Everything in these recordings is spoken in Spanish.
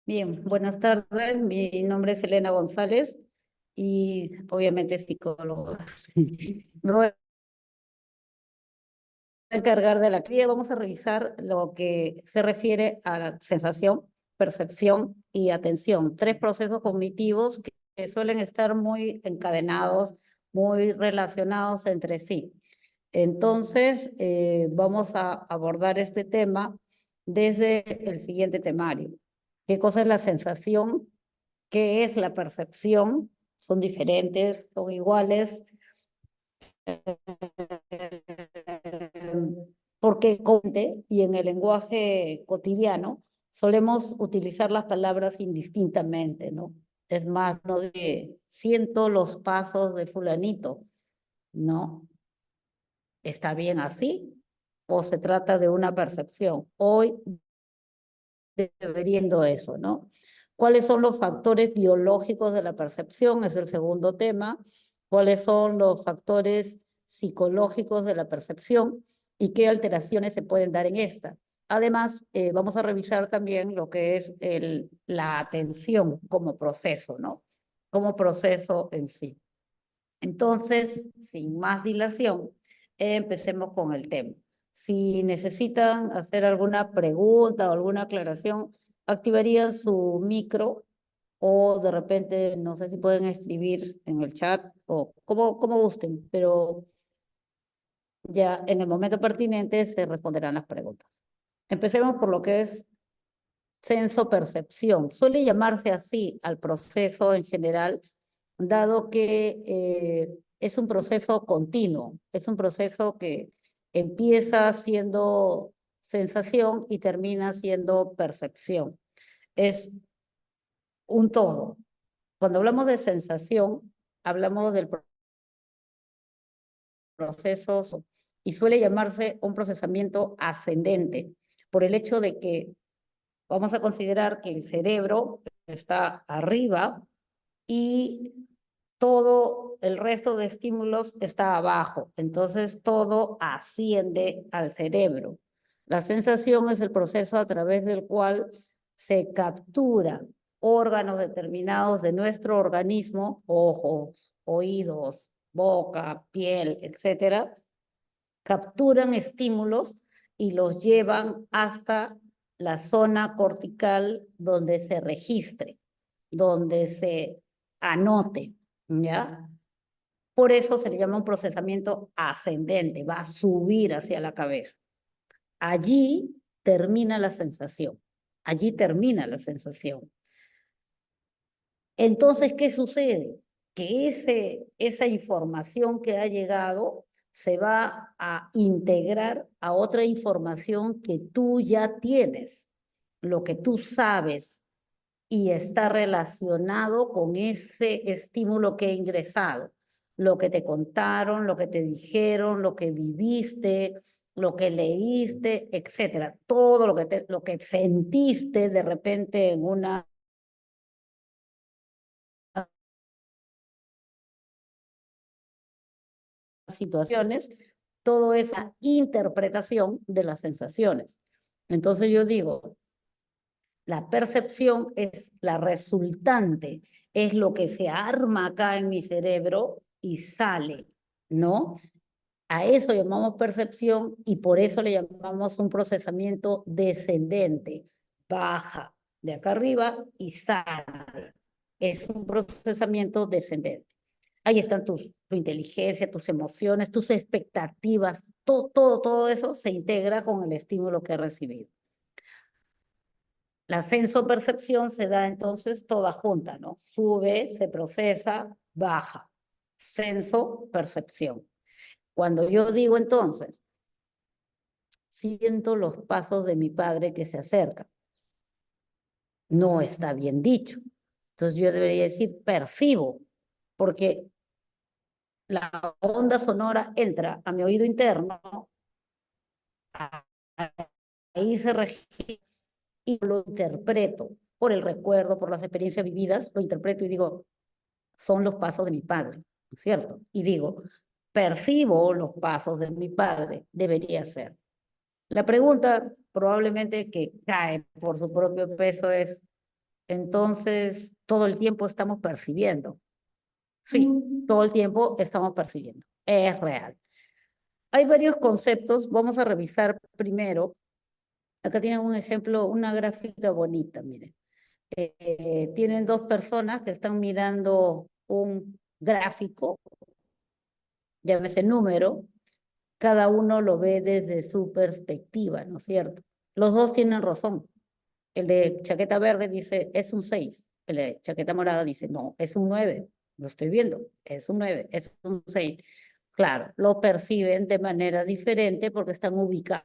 Bien, buenas tardes. Mi nombre es Elena González y obviamente psicóloga. Me voy a encargar de la cría. Vamos a revisar lo que se refiere a la sensación, percepción y atención. Tres procesos cognitivos que suelen estar muy encadenados, muy relacionados entre sí. Entonces, vamos a abordar este tema desde el siguiente temario. ¿Qué cosa es la sensación? ¿Qué es la percepción? ¿Son diferentes? ¿Son iguales? Porque y en el lenguaje cotidiano solemos utilizar las palabras indistintamente, ¿no? Es más, no de siento los pasos de fulanito, ¿no? ¿Está bien así? ¿O se trata de una percepción? Hoy deberíando eso, ¿no? ¿Cuáles son los factores biológicos de la percepción? Es el segundo tema. ¿Cuáles son los factores psicológicos de la percepción y qué alteraciones se pueden dar en esta? Además, vamos a revisar también lo que es la atención como proceso, ¿no? Como proceso en sí. Entonces, sin más dilación, empecemos con el tema. Si necesitan hacer alguna pregunta o alguna aclaración, activarían su micro o de repente, no sé si pueden escribir en el chat o como gusten, pero ya en el momento pertinente se responderán las preguntas. Empecemos por lo que es senso-percepción. Suele llamarse así al proceso en general, dado que es un proceso continuo, es un proceso que empieza siendo sensación y termina siendo percepción. Es un todo. Cuando hablamos de sensación, hablamos del proceso y suele llamarse un procesamiento ascendente por el hecho de que vamos a considerar que el cerebro está arriba y todo el resto de estímulos está abajo. Entonces todo asciende al cerebro. La sensación es el proceso a través del cual se captura órganos determinados de nuestro organismo, ojos, oídos, boca, piel, etcétera, capturan estímulos y los llevan hasta la zona cortical donde se registre, donde se anote, ¿ya? Por eso se le llama un procesamiento ascendente, va a subir hacia la cabeza. Allí termina la sensación, allí termina la sensación. Entonces, ¿qué sucede? Que esa información que ha llegado se va a integrar a otra información que tú ya tienes, lo que tú sabes y está relacionado con ese estímulo que ha ingresado, lo que te contaron, lo que te dijeron, lo que viviste, lo que leíste, etcétera, todo lo que sentiste de repente en una situaciones, todo esa interpretación de las sensaciones. Entonces yo digo, la percepción es la resultante, es lo que se arma acá en mi cerebro y sale, ¿no? A eso llamamos percepción y por eso le llamamos un procesamiento descendente, baja de acá arriba y sale. Es un procesamiento descendente. Ahí están tu inteligencia, tus emociones, tus expectativas, todo eso se integra con el estímulo que he recibido. La sensopercepción se da entonces toda junta, ¿no? Sube, se procesa, baja. Sensopercepción. Cuando yo digo entonces, siento los pasos de mi padre que se acercan, no está bien dicho. Entonces yo debería decir percibo, porque la onda sonora entra a mi oído interno, ahí se registra y lo interpreto por el recuerdo, por las experiencias vividas, lo interpreto y digo, son los pasos de mi padre, ¿no es cierto? Y digo, percibo los pasos de mi padre, debería ser. La pregunta probablemente que cae por su propio peso es, Entonces, todo el tiempo estamos percibiendo. Sí, todo el tiempo estamos percibiendo. Es real. Hay varios conceptos. Vamos a revisar primero. Acá tienen un ejemplo, una gráfica bonita, miren. Tienen dos personas que están mirando un gráfico, llámese número, cada uno lo ve desde su perspectiva, ¿no es cierto? Los dos tienen razón. El de chaqueta verde dice, es un 6. El de chaqueta morada dice, no, es un 9. Lo estoy viendo, es un 9, es un 6. Claro, lo perciben de manera diferente porque están ubicados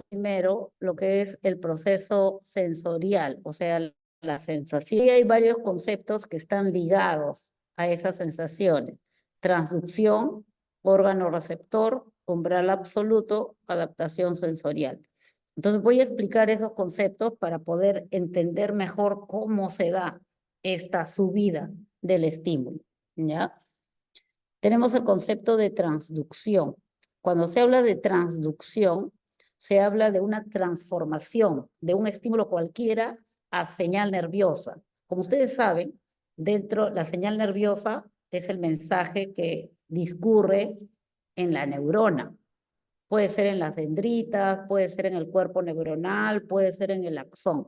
primero lo que es el proceso sensorial, o sea, la sensación. Y hay varios conceptos que están ligados a esas sensaciones. Transducción, órgano receptor, umbral absoluto, adaptación sensorial. Entonces voy a explicar esos conceptos para poder entender mejor cómo se da esta subida del estímulo, ¿ya? Tenemos el concepto de transducción. Cuando se habla de transducción, se habla de una transformación de un estímulo cualquiera a señal nerviosa. Como ustedes saben, dentro la señal nerviosa es el mensaje que discurre en la neurona. Puede ser en las dendritas, puede ser en el cuerpo neuronal, puede ser en el axón.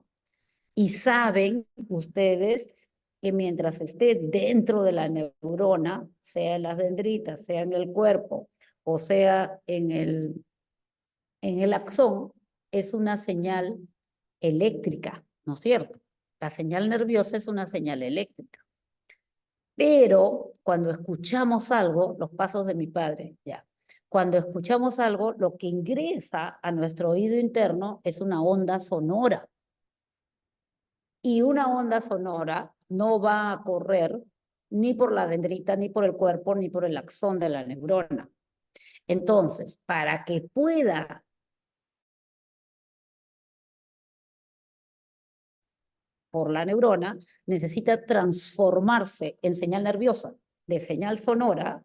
Y saben ustedes que mientras esté dentro de la neurona, sea en las dendritas, sea en el cuerpo o sea en el axón, es una señal eléctrica, ¿no es cierto? La señal nerviosa es una señal eléctrica. Pero cuando escuchamos algo, los pasos de mi padre, ya. Cuando escuchamos algo, lo que ingresa a nuestro oído interno es una onda sonora. Y una onda sonora no va a correr ni por la dendrita, ni por el cuerpo, ni por el axón de la neurona. Entonces, para que pueda por la neurona, necesita transformarse en señal nerviosa, de señal sonora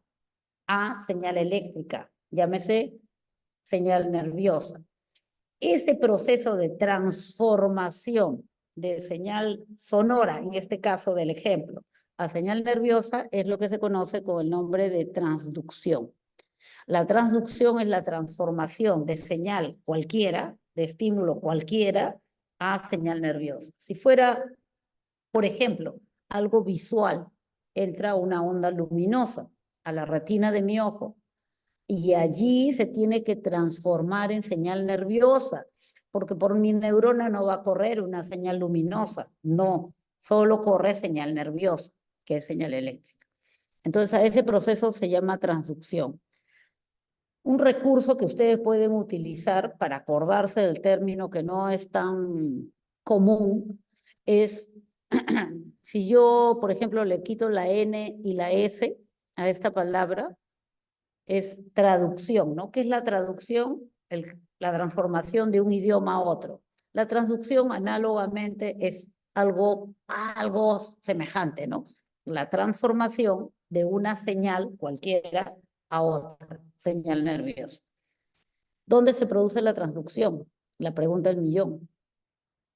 a señal eléctrica, llámese señal nerviosa. Ese proceso de transformación de señal sonora, en este caso del ejemplo, a señal nerviosa es lo que se conoce con el nombre de transducción. La transducción es la transformación de señal cualquiera, de estímulo cualquiera, a señal nerviosa. Si fuera, por ejemplo, algo visual, entra una onda luminosa a la retina de mi ojo y allí se tiene que transformar en señal nerviosa, porque por mi neurona no va a correr una señal luminosa, no, solo corre señal nerviosa, que es señal eléctrica. Entonces a ese proceso se llama transducción. Un recurso que ustedes pueden utilizar para acordarse del término que no es tan común es si yo, por ejemplo, le quito la N y la S a esta palabra, es traducción, ¿no? ¿Qué es la traducción? La transformación de un idioma a otro. La traducción, análogamente, es algo semejante, ¿no? La transformación de una señal cualquiera a otra, señal nerviosa. ¿Dónde se produce la transducción? La pregunta del millón.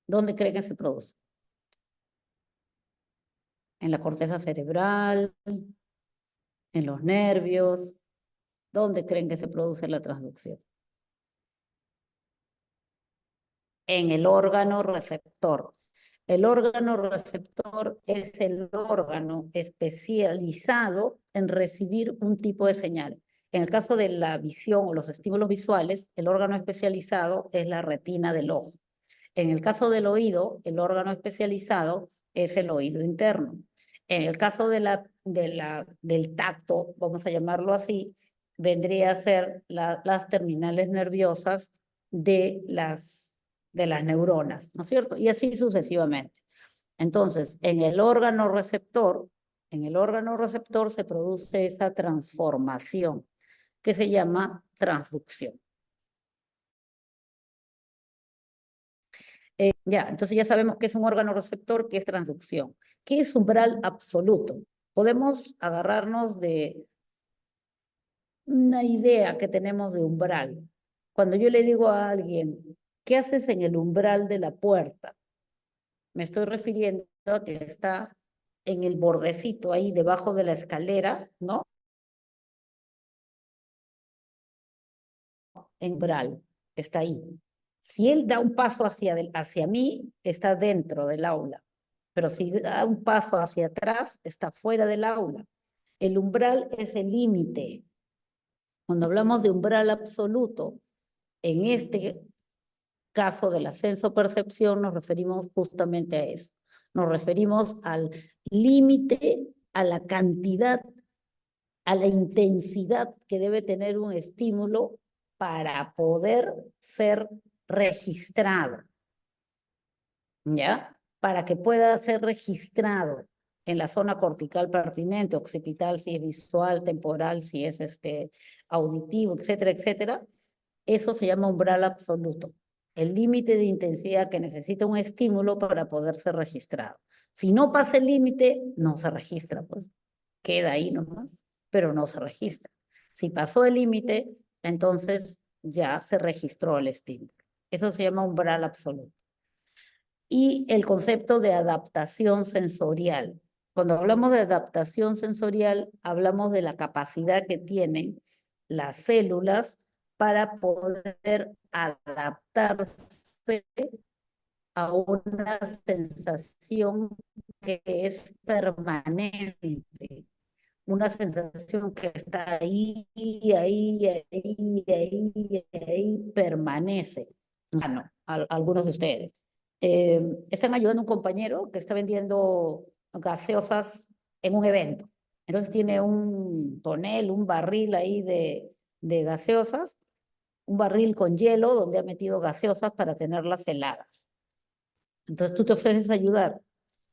¿Dónde creen que se produce? ¿En la corteza cerebral? ¿En los nervios? ¿Dónde creen que se produce la transducción? En el órgano receptor. El órgano receptor es el órgano especializado en recibir un tipo de señal. En el caso de la visión o los estímulos visuales, el órgano especializado es la retina del ojo. En el caso del oído, el órgano especializado es el oído interno. En el caso del tacto, vamos a llamarlo así, vendría a ser las terminales nerviosas de las neuronas, ¿no es cierto? Y así sucesivamente. Entonces, en el órgano receptor se produce esa transformación que se llama transducción. Ya, entonces ya sabemos que es un órgano receptor, que es transducción. ¿Qué es umbral absoluto? Podemos agarrarnos de una idea que tenemos de umbral. Cuando yo le digo a alguien, ¿qué haces en el umbral de la puerta? Me estoy refiriendo a que está en el bordecito ahí debajo de la escalera, ¿no? En umbral, está ahí. Si él da un paso hacia mí, está dentro del aula. Pero si da un paso hacia atrás, está fuera del aula. El umbral es el límite. Cuando hablamos de umbral absoluto, en este caso del ascenso-percepción, nos referimos justamente a eso. Nos referimos al límite, a la cantidad, a la intensidad que debe tener un estímulo para poder ser registrado, ¿ya? Para que pueda ser registrado en la zona cortical pertinente, occipital si es visual, temporal si es auditivo, etcétera, etcétera. Eso se llama umbral absoluto, el límite de intensidad que necesita un estímulo para poder ser registrado. Si no pasa el límite, no se registra, pues queda ahí nomás, pero no se registra. Si pasó el límite, entonces ya se registró el estímulo. Eso se llama umbral absoluto. Y el concepto de adaptación sensorial. Cuando hablamos de adaptación sensorial, hablamos de la capacidad que tienen las células para poder adaptarse a una sensación que es permanente, una sensación que está ahí, permanece. Bueno, algunos de ustedes. Están ayudando a un compañero que está vendiendo gaseosas en un evento. Entonces tiene un tonel, un barril ahí de gaseosas, un barril con hielo donde ha metido gaseosas para tenerlas heladas. Entonces tú te ofreces a ayudar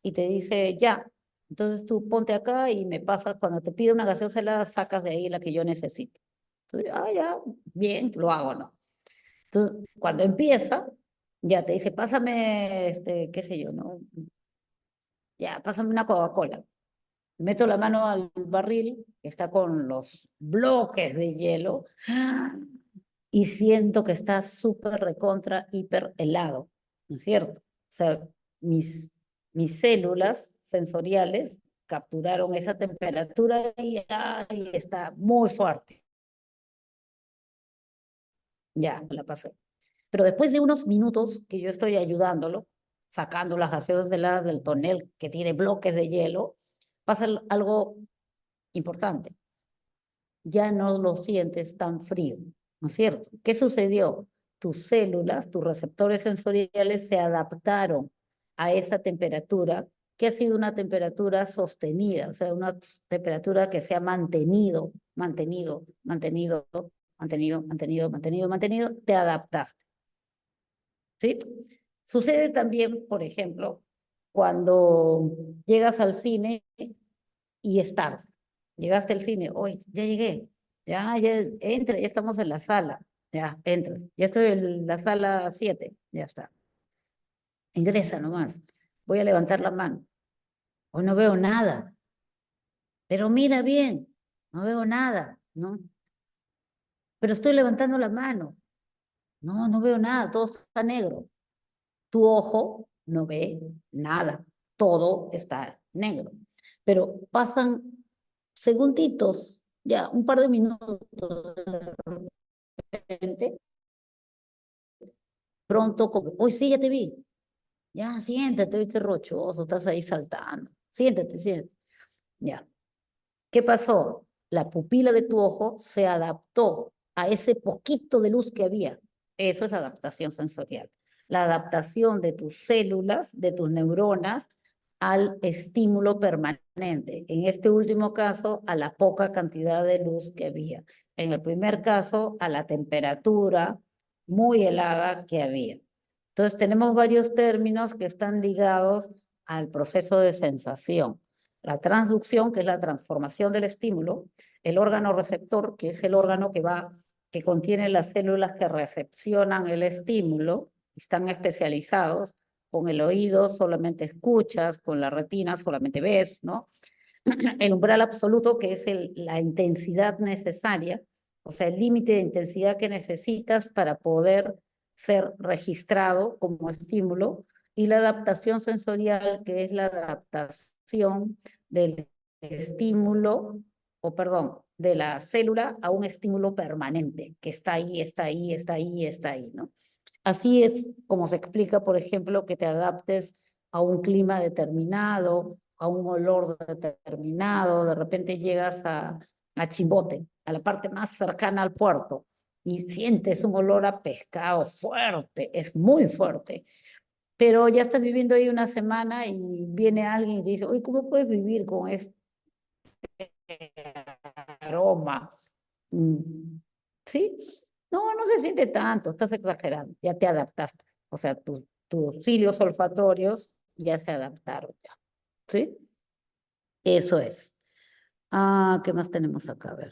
y te dice, ya, entonces tú ponte acá y me pasas, cuando te pide una gaseosa helada, sacas de ahí la que yo necesito. Entonces, ya, bien, lo hago, ¿no? Entonces, cuando empieza, ya te dice, pásame, qué sé yo, ¿no? Ya, pásame una Coca-Cola. Meto la mano al barril, que está con los bloques de hielo, y siento que está súper recontra, hiper helado, ¿no es cierto? O sea, mis células sensoriales capturaron esa temperatura y está muy fuerte. Ya, la pasé. Pero después de unos minutos que yo estoy ayudándolo, sacando las gaseosas del tonel que tiene bloques de hielo, pasa algo importante. Ya no lo sientes tan frío, ¿no es cierto? ¿Qué sucedió? Tus células, tus receptores sensoriales se adaptaron a esa temperatura, que ha sido una temperatura sostenida, o sea, una temperatura que se ha mantenido, te adaptaste, ¿sí? Sucede también, por ejemplo, cuando llegas al cine y es tarde. Llegaste al cine, hoy ya llegué, ya entra, ya estamos en la sala, ya entras, ya estoy en la sala 7, ya está. Ingresa nomás, voy a levantar la mano. Hoy no veo nada, pero mira bien, no veo nada, ¿no? Pero estoy levantando la mano. No, no veo nada, todo está negro. Tu ojo no ve nada, todo está negro. Pero pasan segunditos, ya un par de minutos de repente, pronto, hoy sí, ya te vi. Ya, siéntate, viste rochoso, estás ahí saltando. Siéntate, siéntate. Ya. ¿Qué pasó? La pupila de tu ojo se adaptó a ese poquito de luz que había. Eso es adaptación sensorial. La adaptación de tus células, de tus neuronas, al estímulo permanente. En este último caso, a la poca cantidad de luz que había. En el primer caso, a la temperatura muy helada que había. Entonces, tenemos varios términos que están ligados al proceso de sensación. La transducción, que es la transformación del estímulo, el órgano receptor, que es el órgano que contiene las células que recepcionan el estímulo, están especializados. Con el oído solamente escuchas, con la retina solamente ves, ¿no? El umbral absoluto, que es la intensidad necesaria, o sea, el límite de intensidad que necesitas para poder ser registrado como estímulo, y la adaptación sensorial, que es la adaptación del estímulo, o perdón, de la célula a un estímulo permanente, que está ahí, está ahí, está ahí, está ahí, ¿no? Así es como se explica, por ejemplo, que te adaptes a un clima determinado, a un olor determinado, de repente llegas a Chimbote, a la parte más cercana al puerto, y sientes un olor a pescado fuerte, es muy fuerte, pero ya estás viviendo ahí una semana y viene alguien y te dice, oye, ¿cómo puedes vivir con este aroma? Mm, ¿Sí? No, no se siente tanto, estás exagerando, ya te adaptaste. O sea, tus cilios olfatorios ya se adaptaron, ya. ¿Sí? Eso es. Ah, ¿qué más tenemos acá? A ver.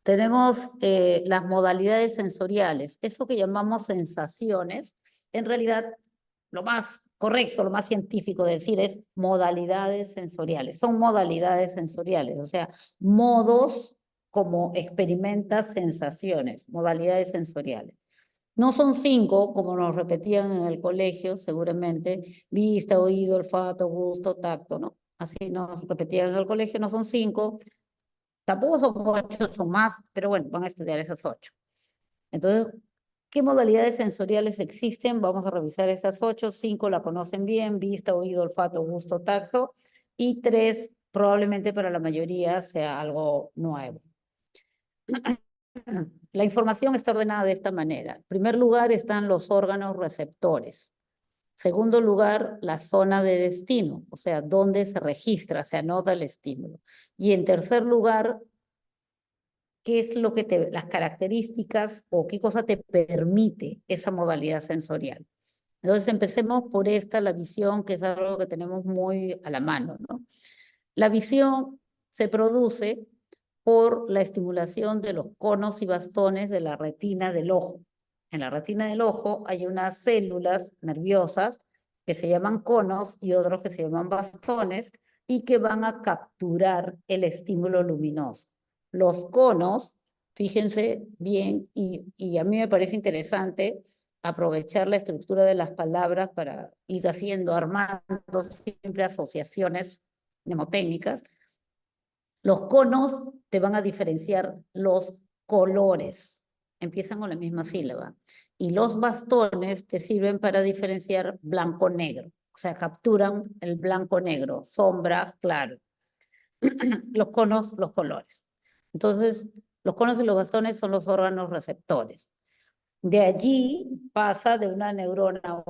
Tenemos las modalidades sensoriales. Eso que llamamos sensaciones, en realidad lo más correcto, lo más científico de decir es modalidades sensoriales. Son modalidades sensoriales, o sea, modos como experimentas sensaciones, modalidades sensoriales. No son 5, como nos repetían en el colegio, seguramente, vista, oído, olfato, gusto, tacto, ¿no? Así nos repetían en el colegio, no son 5, tampoco son 8, son más, pero bueno, van a estudiar esas 8. Entonces, ¿qué modalidades sensoriales existen? Vamos a revisar esas 8. 5 la conocen bien, vista, oído, olfato, gusto, tacto. Y 3 probablemente para la mayoría sea algo nuevo. La información está ordenada de esta manera. En primer lugar están los órganos receptores. Segundo lugar, la zona de destino, o sea, dónde se registra, se anota el estímulo. Y en tercer lugar, qué es lo que las características o qué cosa te permite esa modalidad sensorial. Entonces empecemos por esta, la visión, que es algo que tenemos muy a la mano, ¿no? La visión se produce por la estimulación de los conos y bastones de la retina del ojo. En la retina del ojo hay unas células nerviosas que se llaman conos y otros que se llaman bastones y que van a capturar el estímulo luminoso. Los conos, fíjense bien, y a mí me parece interesante aprovechar la estructura de las palabras para ir haciendo, armando siempre asociaciones mnemotécnicas. Los conos te van a diferenciar los colores, empiezan con la misma sílaba. Y los bastones te sirven para diferenciar blanco-negro, o sea, capturan el blanco-negro, sombra, claro. Los conos, los colores. Entonces, los conos y los bastones son los órganos receptores. De allí pasa de una neurona a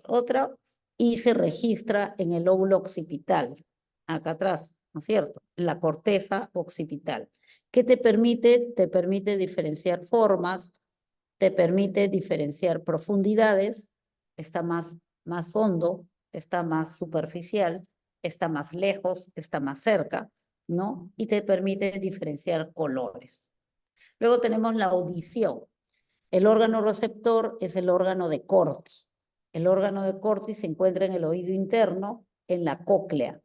otra, y se registra en el lóbulo occipital, acá atrás, ¿no es cierto? La corteza occipital. ¿Qué te permite? Te permite diferenciar formas, te permite diferenciar profundidades, está más hondo, está más superficial, está más lejos, está más cerca, ¿no? Y te permite diferenciar colores. Luego tenemos la audición. El órgano receptor es el órgano de Corti. El órgano de Corti se encuentra en el oído interno, en la cóclea,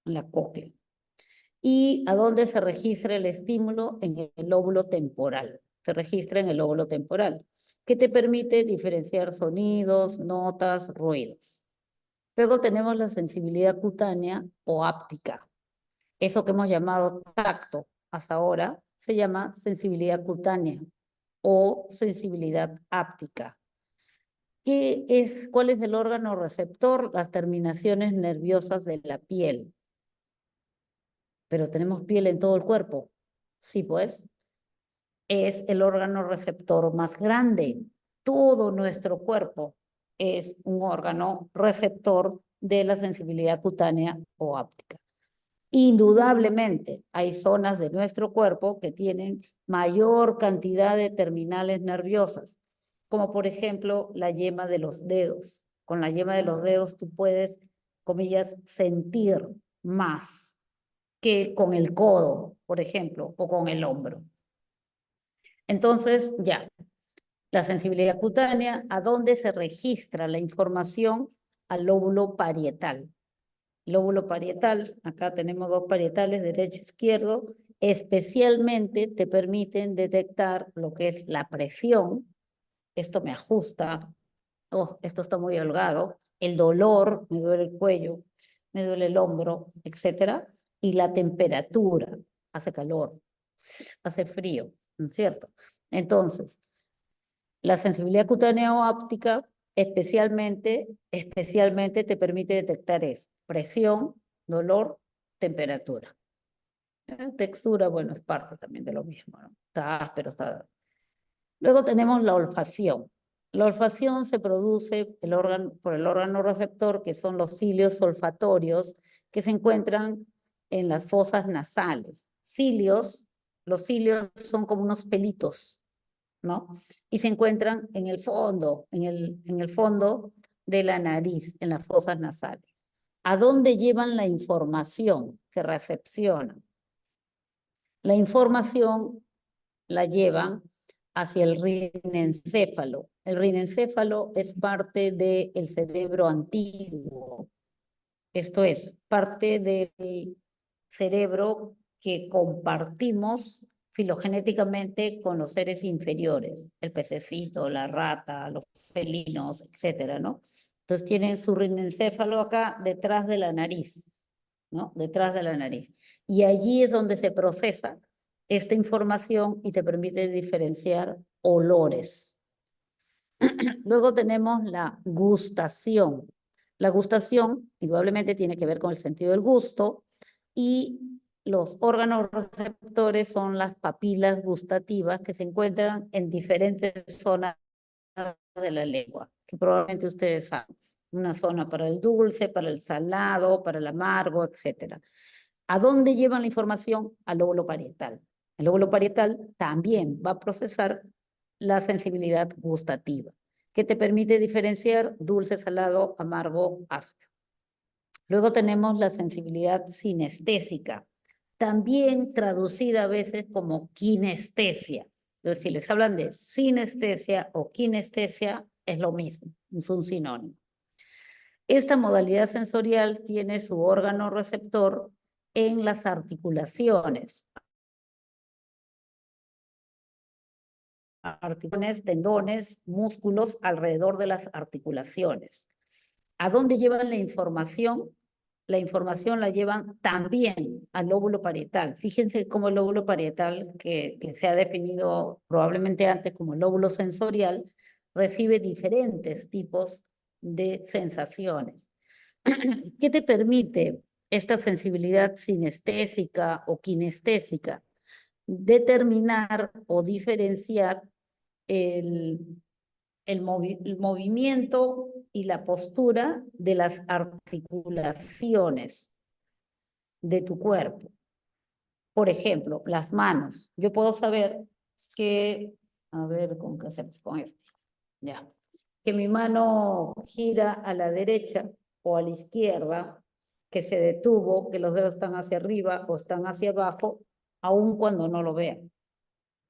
en la cóclea. ¿Y a dónde se registra el estímulo? En el lóbulo temporal. Se registra en el lóbulo temporal, que te permite diferenciar sonidos, notas, ruidos. Luego tenemos la sensibilidad cutánea o áptica. Eso que hemos llamado tacto hasta ahora se llama sensibilidad cutánea o sensibilidad áptica. ¿Cuál es el órgano receptor? Las terminaciones nerviosas de la piel. Pero tenemos piel en todo el cuerpo. Sí, pues. Es el órgano receptor más grande. Todo nuestro cuerpo es un órgano receptor de la sensibilidad cutánea o áptica. Indudablemente hay zonas de nuestro cuerpo que tienen mayor cantidad de terminales nerviosas, como por ejemplo la yema de los dedos. Con la yema de los dedos tú puedes, comillas, sentir más que con el codo, por ejemplo, o con el hombro. Entonces, ya, la sensibilidad cutánea, ¿a dónde se registra la información? Al lóbulo parietal. Lóbulo parietal, acá tenemos dos parietales, derecho e izquierdo, especialmente te permiten detectar lo que es la presión, esto me ajusta, oh, esto está muy holgado, el dolor, me duele el cuello, me duele el hombro, etcétera, y la temperatura, hace calor, hace frío, ¿no es cierto? Entonces, la sensibilidad cutánea o áptica especialmente te permite detectar es presión, dolor, temperatura. Textura, bueno, es parte también de lo mismo, ¿no? Está áspero, está... Luego tenemos la olfacción. La olfacción se produce por el órgano receptor, que son los cilios olfatorios, que se encuentran en las fosas nasales. Los cilios son como unos pelitos, ¿no? Y se encuentran en el fondo, en el fondo de la nariz, en las fosas nasales. ¿A dónde llevan la información que recepcionan? La información la llevan hacia el rinencéfalo. El rinencéfalo es parte del cerebro antiguo. Esto es, parte del cerebro que compartimos filogenéticamente con los seres inferiores, el pececito, la rata, los felinos, etcétera, ¿no? Entonces tienen su rinencéfalo acá detrás de la nariz, ¿no? Detrás de la nariz. Y allí es donde se procesa esta información y te permite diferenciar olores. Luego tenemos la gustación. La gustación indudablemente tiene que ver con el sentido del gusto y los órganos receptores son las papilas gustativas que se encuentran en diferentes zonas de la lengua, que probablemente ustedes saben. Una zona para el dulce, para el salado, para el amargo, etc. ¿A dónde llevan la información? Al lóbulo parietal. El lóbulo parietal también va a procesar la sensibilidad gustativa, que te permite diferenciar dulce, salado, amargo, ácido. Luego tenemos la sensibilidad sinestésica, también traducida a veces como kinestesia. Entonces, si les hablan de sinestesia o kinestesia, es lo mismo, es un sinónimo. Esta modalidad sensorial tiene su órgano receptor en las articulaciones. Articulaciones, tendones, músculos alrededor de las articulaciones. ¿A dónde llevan la información? La información la llevan también al lóbulo parietal. Fíjense cómo el lóbulo parietal, que se ha definido probablemente antes como el lóbulo sensorial, recibe diferentes tipos de sensaciones. ¿Qué te permite esta sensibilidad sinestésica o kinestésica? Determinar o diferenciar el movimiento y la postura de las articulaciones de tu cuerpo. Por ejemplo, las manos. Yo puedo saber que, a ver, ¿con qué hacemos con esto? Ya. Que mi mano gira a la derecha o a la izquierda, que se detuvo, que los dedos están hacia arriba o están hacia abajo, aun cuando no lo vean.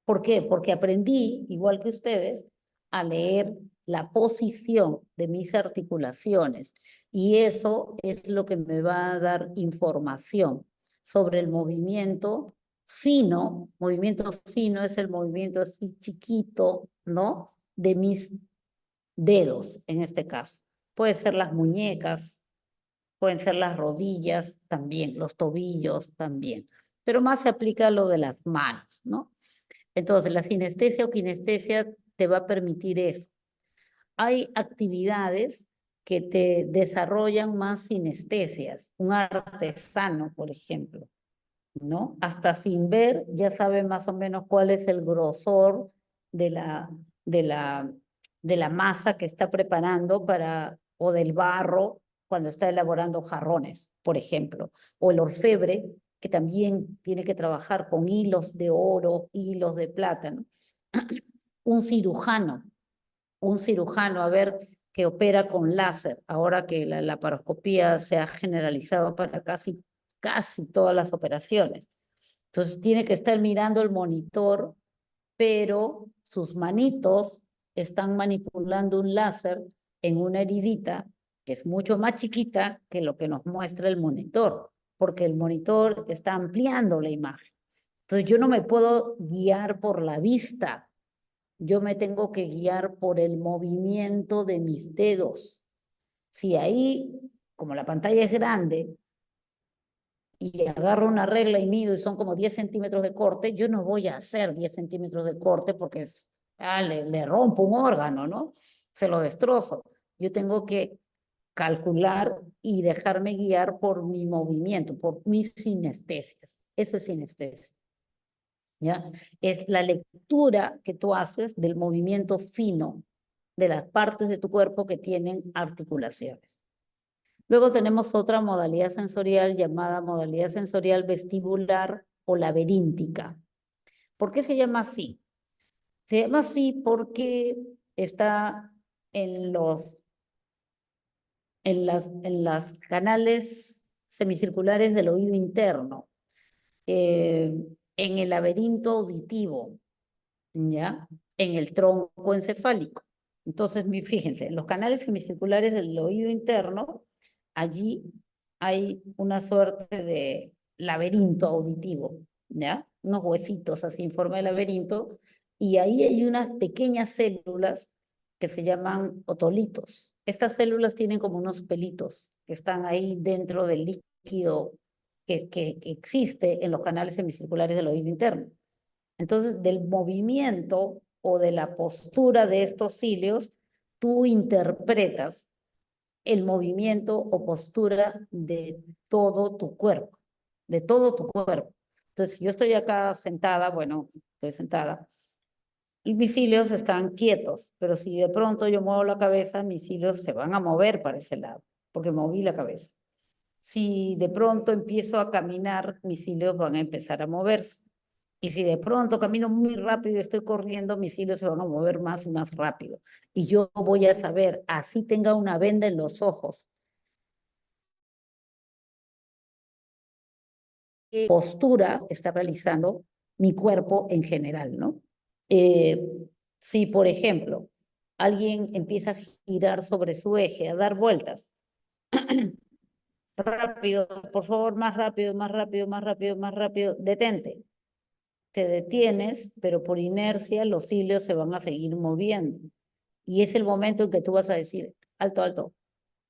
¿Por qué? Porque aprendí, igual que ustedes, a leer la posición de mis articulaciones y eso es lo que me va a dar información sobre el movimiento fino. Movimiento fino es el movimiento así chiquito, ¿no? De mis dedos, en este caso. Puede ser las muñecas, pueden ser las rodillas también, los tobillos también, pero más se aplica a lo de las manos, ¿no? Entonces, la sinestesia o kinestesia te va a permitir eso. Hay actividades que te desarrollan más sinestesias. Un artesano, por ejemplo, ¿no? Hasta sin ver ya sabe más o menos cuál es el grosor de la, de la, de la masa que está preparando para, o del barro cuando está elaborando jarrones, por ejemplo. O el orfebre, que también tiene que trabajar con hilos de oro, hilos de plátano. Un cirujano, a ver, que opera con láser, ahora que la laparoscopía se ha generalizado para casi todas las operaciones. Entonces tiene que estar mirando el monitor, pero sus manitos están manipulando un láser en una heridita que es mucho más chiquita que lo que nos muestra el monitor, porque el monitor está ampliando la imagen. Entonces yo no me puedo guiar por la vista, yo me tengo que guiar por el movimiento de mis dedos. Si ahí, como la pantalla es grande, y agarro una regla y mido y son como 10 centímetros de corte, yo no voy a hacer 10 centímetros de corte porque le rompo un órgano, ¿no? Se lo destrozo. Yo tengo que calcular y dejarme guiar por mi movimiento, por mis sinestesias. Eso es sinestesia, ¿ya? Es la lectura que tú haces del movimiento fino de las partes de tu cuerpo que tienen articulaciones. Luego tenemos otra modalidad sensorial llamada modalidad sensorial vestibular o laberíntica. ¿Por qué se llama así? Se llama así porque está en las canales semicirculares del oído interno, en el laberinto auditivo, ¿ya? En el tronco encefálico. Entonces, fíjense, en los canales semicirculares del oído interno, allí hay una suerte de laberinto auditivo, ¿ya? Unos huesitos así en forma de laberinto, y ahí hay unas pequeñas células que se llaman otolitos. Estas células tienen como unos pelitos que están ahí dentro del líquido que existe en los canales semicirculares del oído interno. Entonces, del movimiento o de la postura de estos cilios, tú interpretas el movimiento o postura de todo tu cuerpo, de todo tu cuerpo. Entonces, yo estoy acá sentada, bueno, estoy sentada, y mis cilios están quietos, pero si de pronto yo muevo la cabeza, mis cilios se van a mover para ese lado, porque moví la cabeza. Si de pronto empiezo a caminar, mis cilios van a empezar a moverse. Y si de pronto camino muy rápido y estoy corriendo, mis cilios se van a mover más y más rápido. Y yo voy a saber, así tenga una venda en los ojos, qué postura está realizando mi cuerpo en general, ¿no? Eh, si, por ejemplo, alguien empieza a girar sobre su eje, a dar vueltas, rápido, por favor, más rápido, más rápido, más rápido, más rápido, detente. Te detienes, pero por inercia los cilios se van a seguir moviendo. Y es el momento en que tú vas a decir, alto, alto,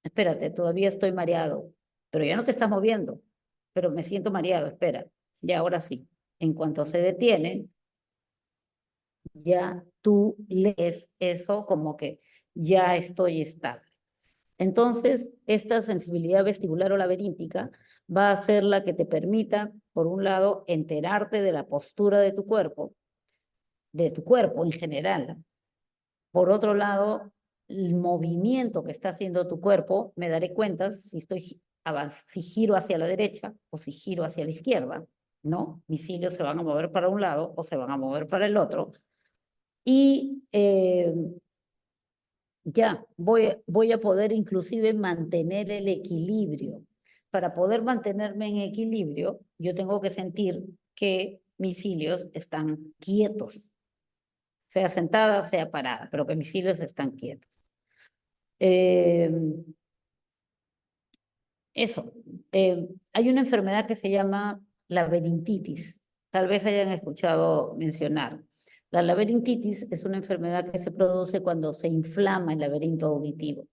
espérate, todavía estoy mareado, pero ya no te estás moviendo, pero me siento mareado, espera, ya ahora sí. En cuanto se detienen, ya tú lees eso como que ya estoy estable. Entonces, esta sensibilidad vestibular o laberíntica va a ser la que te permita, por un lado, enterarte de la postura de tu cuerpo en general. Por otro lado, el movimiento que está haciendo tu cuerpo, me daré cuenta si giro hacia la derecha o si giro hacia la izquierda, ¿no? Mis cilios se van a mover para un lado o se van a mover para el otro. Y ya voy a poder inclusive mantener el equilibrio. Para poder mantenerme en equilibrio, yo tengo que sentir que mis cilios están quietos, sea sentada, sea parada, pero que mis cilios están quietos. Eh, eso, hay una enfermedad que se llama laberintitis, tal vez hayan escuchado mencionar. La laberintitis es una enfermedad que se produce cuando se inflama el laberinto auditivo.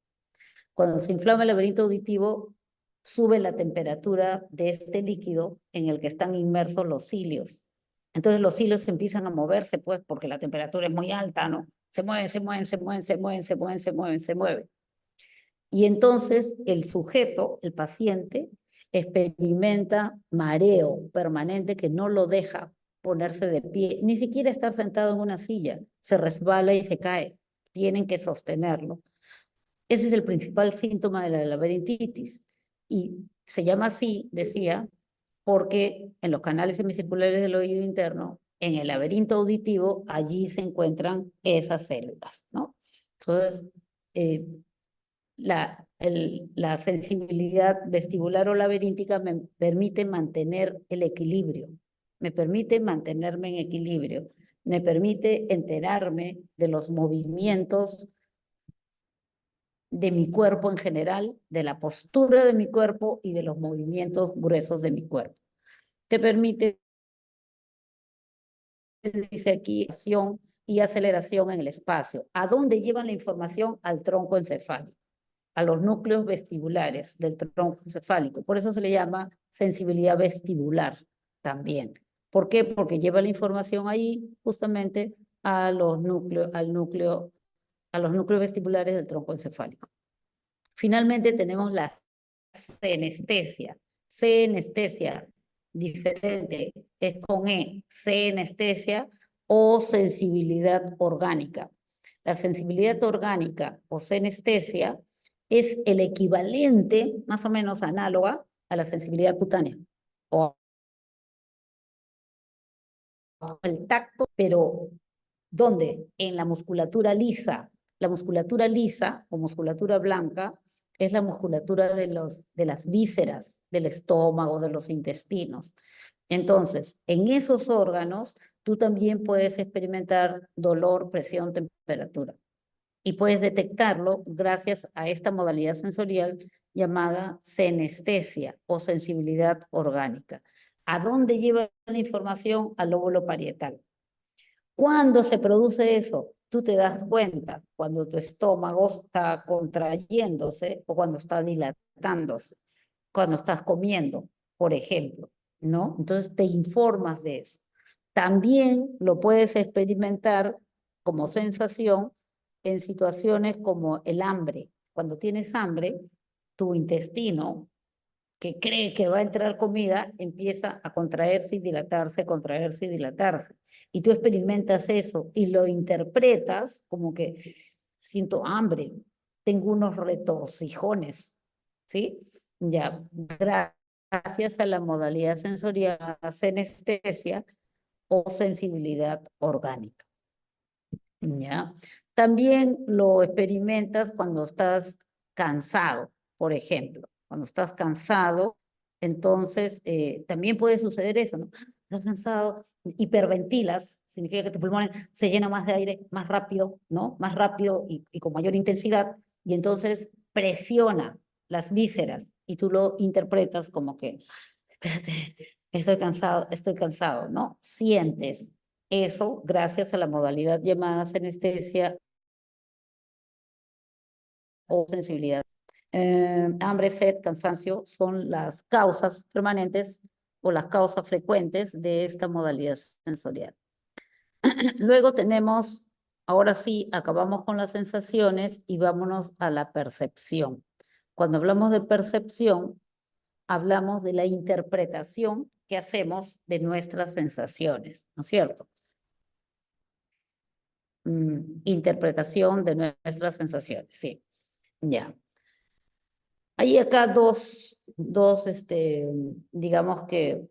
Cuando se inflama el laberinto auditivo, sube la temperatura de este líquido en el que están inmersos los cilios. Entonces los cilios empiezan a moverse, pues, porque la temperatura es muy alta, ¿no? Se mueven, se mueven, se mueven, se mueven, se mueven, se mueven, se mueven. Y entonces el sujeto, el paciente, experimenta mareo permanente que no lo deja ponerse de pie, ni siquiera estar sentado en una silla, se resbala y se cae. Tienen que sostenerlo. Ese es el principal síntoma de la laberintitis. Y se llama así, decía, porque en los canales semicirculares del oído interno, en el laberinto auditivo, allí se encuentran esas células, ¿no? Entonces, eh, la sensibilidad vestibular o laberíntica me permite mantener el equilibrio, me permite mantenerme en equilibrio, me permite enterarme de los movimientos de mi cuerpo en general, de la postura de mi cuerpo y de los movimientos gruesos de mi cuerpo. Te permite, dice aquí, y aceleración en el espacio. ¿A dónde llevan la información? Al tronco encefálico, a los núcleos vestibulares del tronco encefálico. Por eso se le llama sensibilidad vestibular también. ¿Por qué? Porque lleva la información ahí justamente a los núcleos, a los núcleos vestibulares del tronco encefálico. Finalmente tenemos la senestesia. Senestesia, diferente, es con E, senestesia o sensibilidad orgánica. La sensibilidad orgánica o senestesia es el equivalente, más o menos análoga, a la sensibilidad cutánea o al tacto, pero ¿dónde? En la musculatura lisa. La musculatura lisa o musculatura blanca es la musculatura de las vísceras, del estómago, de los intestinos. Entonces, en esos órganos, tú también puedes experimentar dolor, presión, temperatura. Y puedes detectarlo gracias a esta modalidad sensorial llamada senestesia o sensibilidad orgánica. ¿A dónde lleva la información? Al lóbulo parietal. ¿Cuándo se produce eso? Tú te das cuenta cuando tu estómago está contrayéndose o cuando está dilatándose, cuando estás comiendo, por ejemplo, ¿no? Entonces te informas de eso. También lo puedes experimentar como sensación en situaciones como el hambre. Cuando tienes hambre, tu intestino, que cree que va a entrar comida, empieza a contraerse y dilatarse, contraerse y dilatarse. Y tú experimentas eso y lo interpretas como que siento hambre, tengo unos retorcijones, ¿sí? Ya, gracias a la modalidad sensorial, senestesia o sensibilidad orgánica, ¿ya? También lo experimentas cuando estás cansado, por ejemplo. Cuando estás cansado, entonces también puede suceder eso, ¿no? Estás cansado, hiperventilas, significa que tus pulmones se llenan más de aire más rápido, ¿no? Más rápido y con mayor intensidad, y entonces presiona las vísceras y tú lo interpretas como que, espérate, estoy cansado, ¿no? Sientes eso gracias a la modalidad llamada senestesia o sensibilidad. Hambre, sed, cansancio son las causas permanentes o las causas frecuentes de esta modalidad sensorial. Luego tenemos, ahora sí, acabamos con las sensaciones y vámonos a la percepción. Cuando hablamos de percepción, hablamos de la interpretación que hacemos de nuestras sensaciones, ¿no es cierto? Interpretación de nuestras sensaciones, sí. Ya. Hay acá digamos que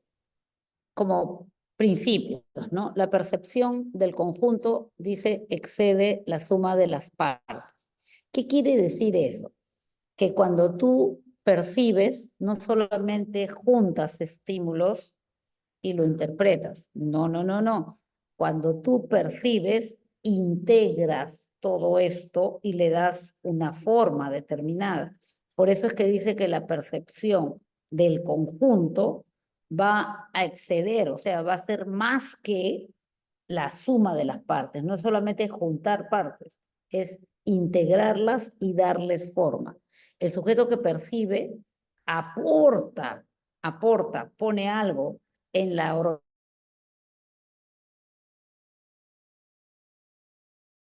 como principios, ¿no? La percepción del conjunto, dice, excede la suma de las partes. ¿Qué quiere decir eso? Que cuando tú percibes, no solamente juntas estímulos y lo interpretas. No, no, no, no. Cuando tú percibes, integras todo esto y le das una forma determinada. Por eso es que dice que la percepción del conjunto va a exceder, o sea, va a ser más que la suma de las partes. No es solamente juntar partes, es integrarlas y darles forma. El sujeto que percibe aporta, pone algo en la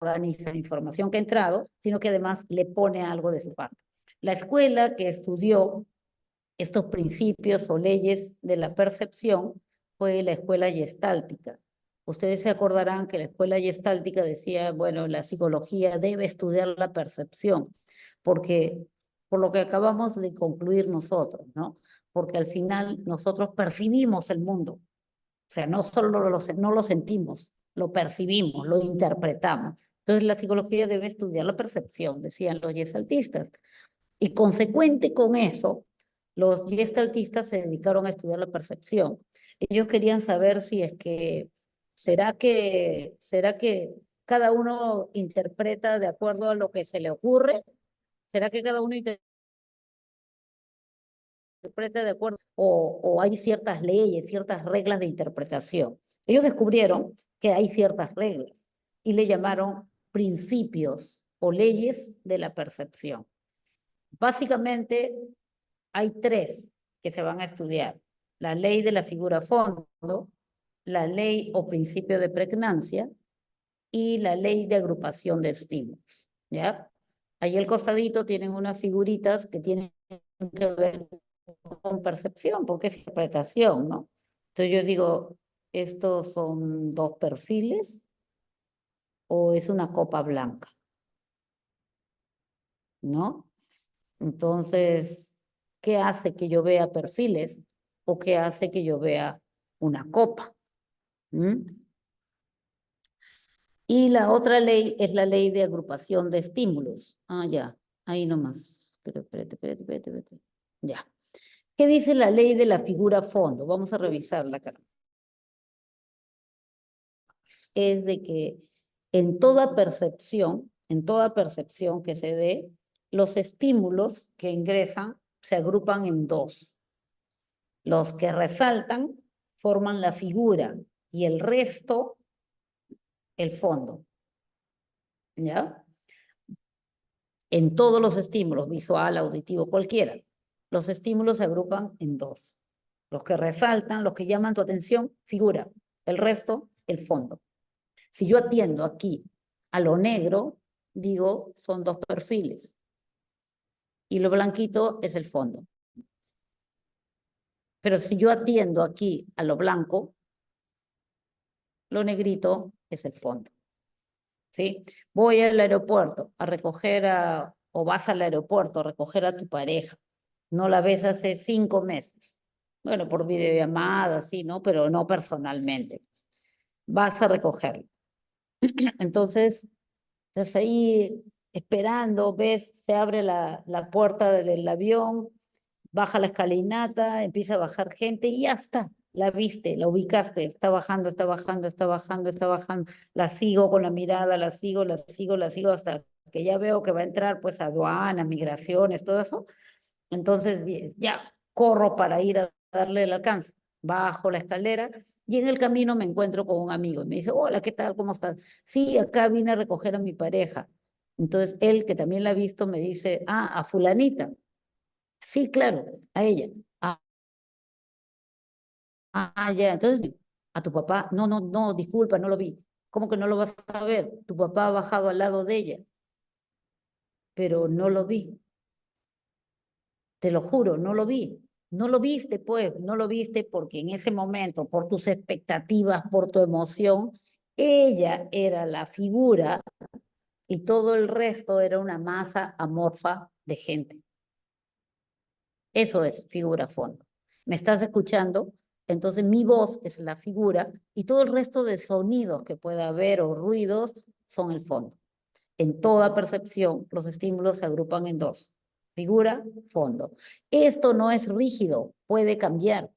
organiza la información que ha entrado, sino que además le pone algo de su parte. La escuela que estudió estos principios o leyes de la percepción fue la escuela gestáltica. Ustedes se acordarán que la escuela gestáltica decía, bueno, la psicología debe estudiar la percepción, porque por lo que acabamos de concluir nosotros, ¿no? Porque al final nosotros percibimos el mundo, o sea, no solo no lo sentimos, lo percibimos, lo interpretamos. Entonces la psicología debe estudiar la percepción, decían los gestaltistas. Y consecuente con eso, los gestaltistas se dedicaron a estudiar la percepción. Ellos querían saber si es que, ¿será que cada uno interpreta de acuerdo a lo que se le ocurre? ¿Será que cada uno interpreta de acuerdo o hay ciertas leyes, ciertas reglas de interpretación? Ellos descubrieron que hay ciertas reglas. y le llamaron principios o leyes de la percepción. Básicamente hay tres que se van a estudiar: la ley de la figura fondo, la ley o principio de pregnancia y la ley de agrupación de estímulos, ¿ya? Ahí al costadito tienen unas figuritas que tienen que ver con percepción, porque es interpretación, ¿no? Entonces yo digo, ¿estos son dos perfiles o es una copa blanca? ¿No? Entonces, ¿qué hace que yo vea perfiles o qué hace que yo vea una copa? ¿Mm? Y la otra ley es la ley de agrupación de estímulos. Ah, ya, ahí nomás. Espérate. Ya. ¿Qué dice la ley de la figura fondo? Vamos a revisarla acá. Es de que en toda percepción que se dé, los estímulos que ingresan se agrupan en dos. Los que resaltan forman la figura y el resto, el fondo. ¿Ya? En todos los estímulos, visual, auditivo, cualquiera, los estímulos se agrupan en dos. Los que resaltan, los que llaman tu atención, figura. El resto, el fondo. Si yo atiendo aquí a lo negro, digo, son dos perfiles. Y lo blanquito es el fondo. Pero si yo atiendo aquí a lo blanco, lo negrito es el fondo. ¿Sí? Voy al aeropuerto a recoger o vas al aeropuerto a recoger a tu pareja. No la ves hace 5 meses. Bueno, por videollamada, sí, ¿no? Pero no personalmente. Vas a recogerlo. Entonces, estás ahí esperando, ves, se abre la puerta del avión, baja la escalinata, empieza a bajar gente y ya está. La viste, la ubicaste, está bajando, está bajando, está bajando, está bajando. La sigo con la mirada, la sigo, hasta que ya veo que va a entrar pues aduanas, migraciones, todo eso. Entonces ya corro para ir a darle el alcance. Bajo la escalera y en el camino me encuentro con un amigo y me dice, hola, ¿qué tal? ¿Cómo estás? Sí, acá vine a recoger a mi pareja. Entonces él, que también la ha visto, me dice, ah, a fulanita. Sí, claro, a ella. Ya, entonces, a tu papá, no, disculpa, no lo vi. ¿Cómo que no lo vas a ver? Tu papá ha bajado al lado de ella, pero no lo vi, te lo juro, no lo vi. No lo viste, pues, no lo viste porque en ese momento, por tus expectativas, por tu emoción, ella era la figura y todo el resto era una masa amorfa de gente. Eso es figura fondo. ¿Me estás escuchando? Entonces mi voz es la figura y todo el resto de sonidos que pueda haber o ruidos son el fondo. En toda percepción, los estímulos se agrupan en dos: figura, fondo. Esto no es rígido, puede cambiar.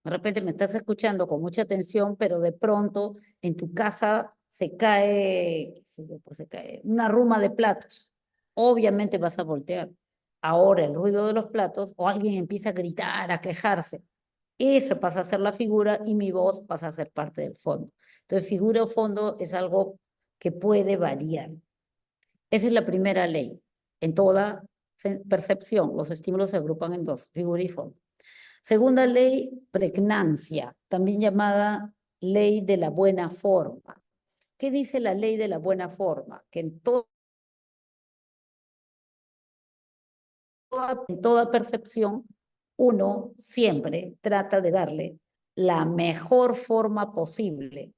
De repente me estás escuchando con mucha atención, pero de pronto en tu casa se cae, qué sé yo, pues se cae una ruma de platos. Obviamente vas a voltear. Ahora el ruido de los platos o alguien empieza a gritar, a quejarse. Esa pasa a ser la figura y mi voz pasa a ser parte del fondo. Entonces, figura o fondo es algo que puede variar. Esa es la primera ley. En toda percepción, los estímulos se agrupan en dos: figura y fondo. Segunda ley, pregnancia, también llamada ley de la buena forma. ¿Qué dice la ley de la buena forma? Que en toda percepción, uno siempre trata de darle la mejor forma posible,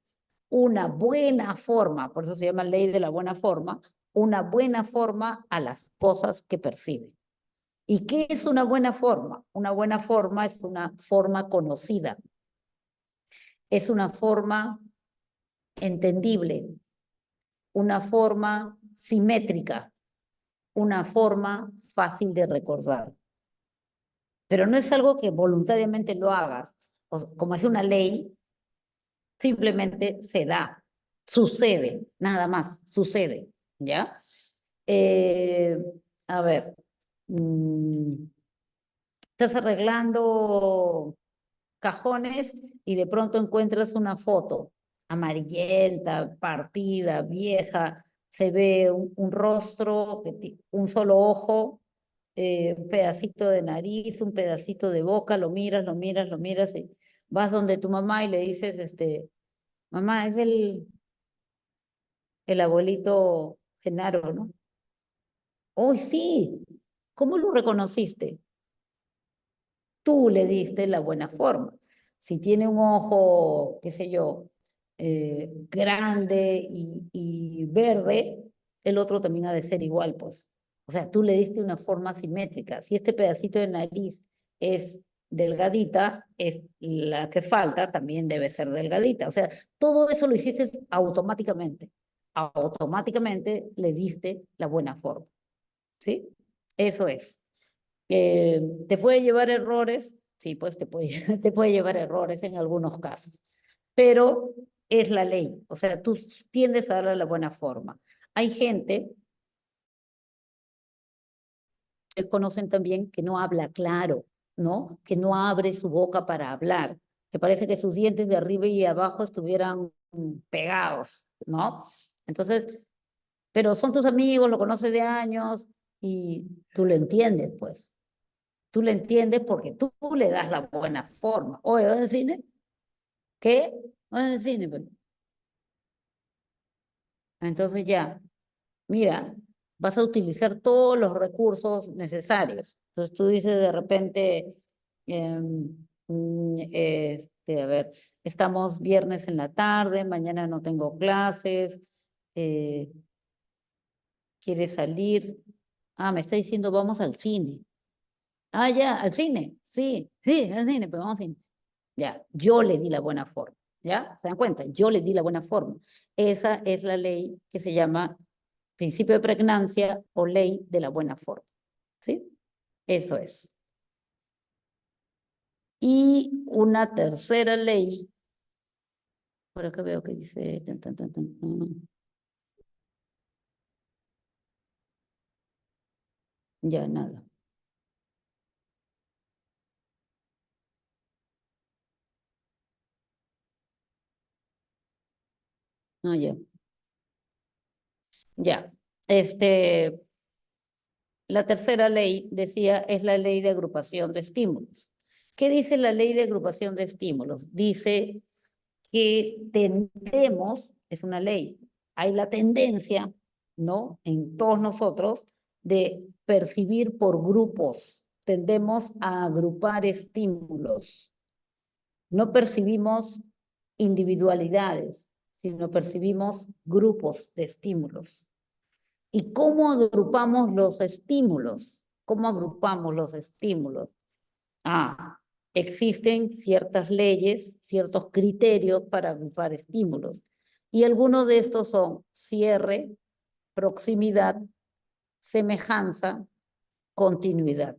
una buena forma, por eso se llama ley de la buena forma, una buena forma a las cosas que percibe. ¿Y qué es una buena forma? Una buena forma es una forma conocida, es una forma entendible, una forma simétrica, una forma fácil de recordar. Pero no es algo que voluntariamente lo hagas, como es una ley, simplemente se da, sucede, nada más, sucede, ¿ya? Eh, a ver, estás arreglando cajones y de pronto encuentras una foto amarillenta, partida, vieja, se ve un rostro, un solo ojo, un pedacito de nariz, un pedacito de boca, lo miras, lo miras, lo miras, y vas donde tu mamá y le dices, mamá, es el abuelito Genaro, ¿no? ¡Oh, sí! ¿Cómo lo reconociste? Tú le diste la buena forma. Si tiene un ojo, qué sé yo, grande y verde, el otro también ha de ser igual, pues. O sea, tú le diste una forma simétrica. Si este pedacito de nariz es delgadita, es la que falta, también debe ser delgadita. O sea, todo eso lo hiciste automáticamente. Automáticamente le diste la buena forma, ¿sí? Eso es. ¿Te puede llevar errores? Sí, pues te puede llevar errores en algunos casos, pero es la ley, o sea, tú tiendes a darle la buena forma. Hay gente que conocen también que no habla claro, ¿no? Que no abre su boca para hablar, que parece que sus dientes de arriba y abajo estuvieran pegados, ¿no? Entonces, pero son tus amigos, lo conoces de años y tú lo entiendes, pues. Tú le entiendes porque tú le das la buena forma. Oye, ¿vas al cine? ¿Qué? ¿Vas al cine? Pues. Entonces ya, mira, vas a utilizar todos los recursos necesarios. Entonces tú dices de repente, a ver, estamos viernes en la tarde, mañana no tengo clases, eh, ¿quieres salir? Ah, me está diciendo vamos al cine. Ah, ya, al cine. Sí, sí, al cine, pero vamos al cine. Ya, yo le di la buena forma, ¿ya? ¿Se dan cuenta? Yo le di la buena forma. Esa es la ley que se llama principio de pregnancia o ley de la buena forma, ¿sí? Eso es. Y una tercera ley, por acá veo que dice, ya nada. No, ya. Ya. La tercera ley, decía, es la ley de agrupación de estímulos. ¿Qué dice la ley de agrupación de estímulos? Dice que tendemos, es una ley, hay la tendencia, ¿no? En todos nosotros de percibir por grupos, tendemos a agrupar estímulos, no percibimos individualidades, sino percibimos grupos de estímulos. ¿Y cómo agrupamos los estímulos? ¿Cómo agrupamos los estímulos? Ah, existen ciertas leyes, ciertos criterios para agrupar estímulos. Y algunos de estos son cierre, proximidad, semejanza, continuidad.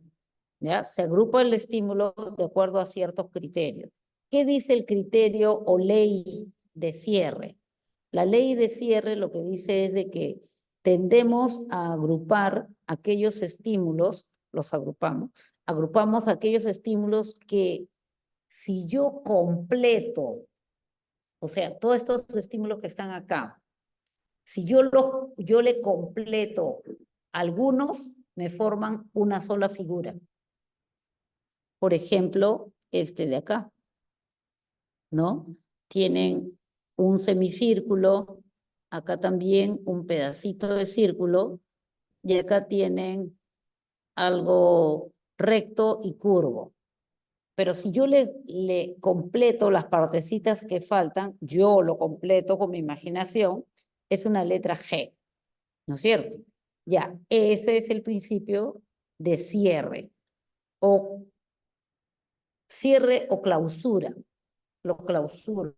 ¿Ya? Se agrupa el estímulo de acuerdo a ciertos criterios. ¿Qué dice el criterio o ley de cierre? La ley de cierre lo que dice es de que tendemos a agrupar aquellos estímulos, los agrupamos aquellos estímulos que si yo completo, o sea, todos estos estímulos que están acá, si yo le completo algunos, me forman una sola figura. Por ejemplo, este de acá, ¿no? Tienen un semicírculo, acá también un pedacito de círculo, y acá tienen algo recto y curvo. Pero si yo le completo las partecitas que faltan, yo lo completo con mi imaginación, es una letra G, ¿no es cierto? Ya, ese es el principio de cierre, o cierre o clausura, lo clausuro.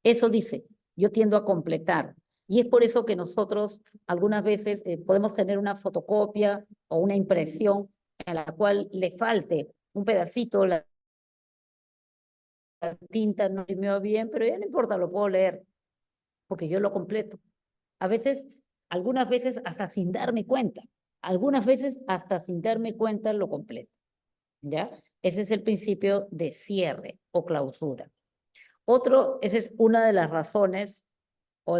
Eso dice, yo tiendo a completar. Y es por eso que nosotros algunas veces podemos tener una fotocopia o una impresión en la cual le falte un pedacito, la tinta no imprimió bien, pero ya no importa, lo puedo leer, porque yo lo completo. A veces, algunas veces hasta sin darme cuenta, algunas veces hasta sin darme cuenta lo completo, ¿ya? Ese es el principio de cierre o clausura. Esa es una de las razones o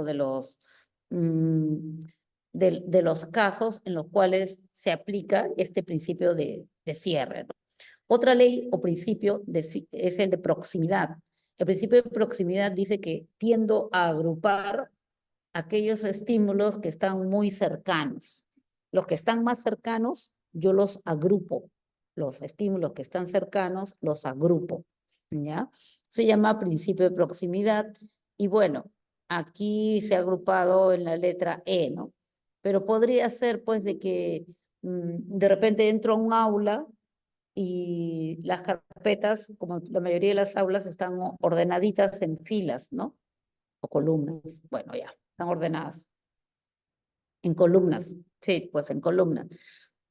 de los, mm, de los casos en los cuales se aplica este principio de cierre, ¿no? Otra ley o principio es el de proximidad. El principio de proximidad dice que tiendo a agrupar aquellos estímulos que están muy cercanos. Los que están más cercanos, yo los agrupo. Los estímulos que están cercanos, los agrupo, ¿ya? Se llama principio de proximidad. Y bueno, aquí se ha agrupado en la letra E, ¿no? Pero podría ser, pues, de que de repente entro a un aula y las carpetas, como la mayoría de las aulas, están ordenaditas en filas, ¿no? O columnas. Bueno, ya, están ordenadas. En columnas, sí, pues en columnas.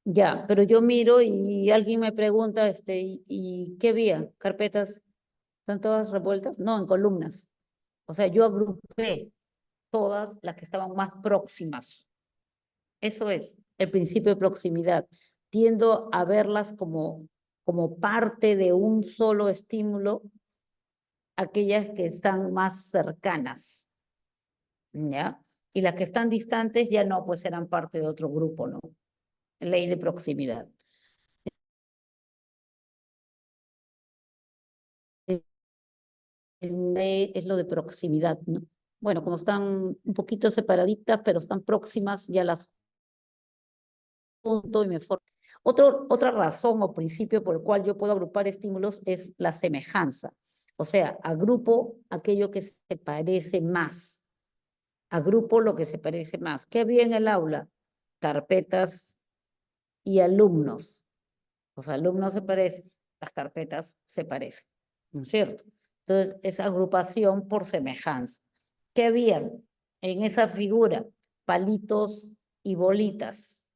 Ya, pero yo miro y alguien me pregunta, ¿y qué vía? ¿Carpetas están todas revueltas? No, en columnas. O sea, yo agrupé todas las que estaban más próximas. Eso es el principio de proximidad. Tiendo a verlas como parte de un solo estímulo, aquellas que están más cercanas, ¿ya? Y las que están distantes ya no, pues serán parte de otro grupo, ¿no? Ley de proximidad. Ley es lo de proximidad, ¿no? Bueno, como están un poquito separaditas, pero están próximas, ya las junto y me formo. Otra razón o principio por el cual yo puedo agrupar estímulos es la semejanza. O sea, agrupo aquello que se parece más. Agrupo lo que se parece más. ¿Qué había en el aula? Carpetas y alumnos. Los alumnos se parecen, las carpetas se parecen, ¿no es cierto? Entonces, esa agrupación por semejanza. ¿Qué habían en esa figura? Palitos y bolitas.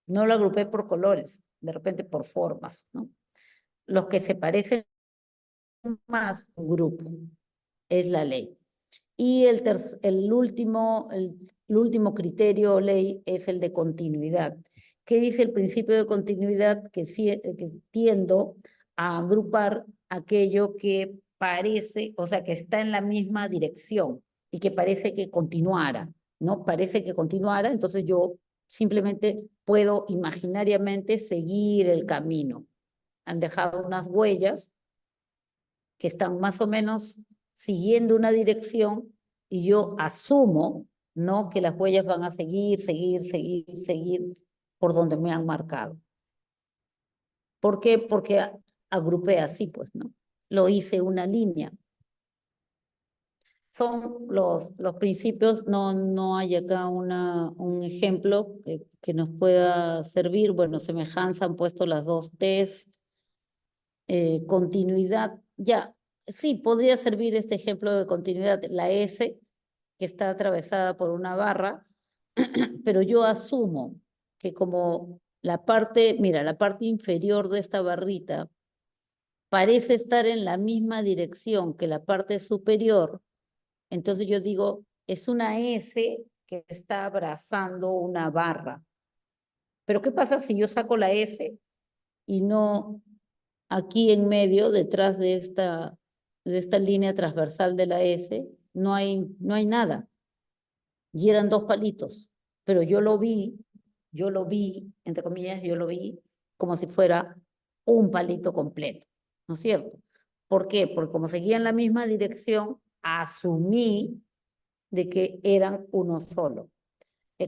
No lo agrupé por colores, de repente por formas, ¿no? Los que se parecen más, grupo, es la ley. Y el último criterio o ley es el de continuidad. ¿Qué dice el principio de continuidad? Que tiendo a agrupar aquello que parece, o sea, que está en la misma dirección y que parece que continuara, ¿no? Parece que continuara, entonces yo simplemente puedo imaginariamente seguir el camino. Han dejado unas huellas que están más o menos siguiendo una dirección y yo asumo, ¿no? Que las huellas van a seguir por donde me han marcado. ¿Por qué? Porque agrupé así, pues, ¿no? Lo hice una línea. Son los principios, no hay acá un ejemplo que nos pueda servir. Bueno, semejanza han puesto las dos T's. Continuidad, ya, sí, podría servir este ejemplo de continuidad, la S que está atravesada por una barra, pero yo asumo que como mira, la parte inferior de esta barrita parece estar en la misma dirección que la parte superior, entonces yo digo, es una S que está abrazando una barra. Pero ¿qué pasa si yo saco la S y no aquí en medio, detrás de esta línea transversal de la S, no hay nada? Y eran dos palitos, pero yo lo vi, entre comillas, yo lo vi como si fuera un palito completo, ¿no es cierto? ¿Por qué? Porque como seguían la misma dirección, asumí de que eran uno solo.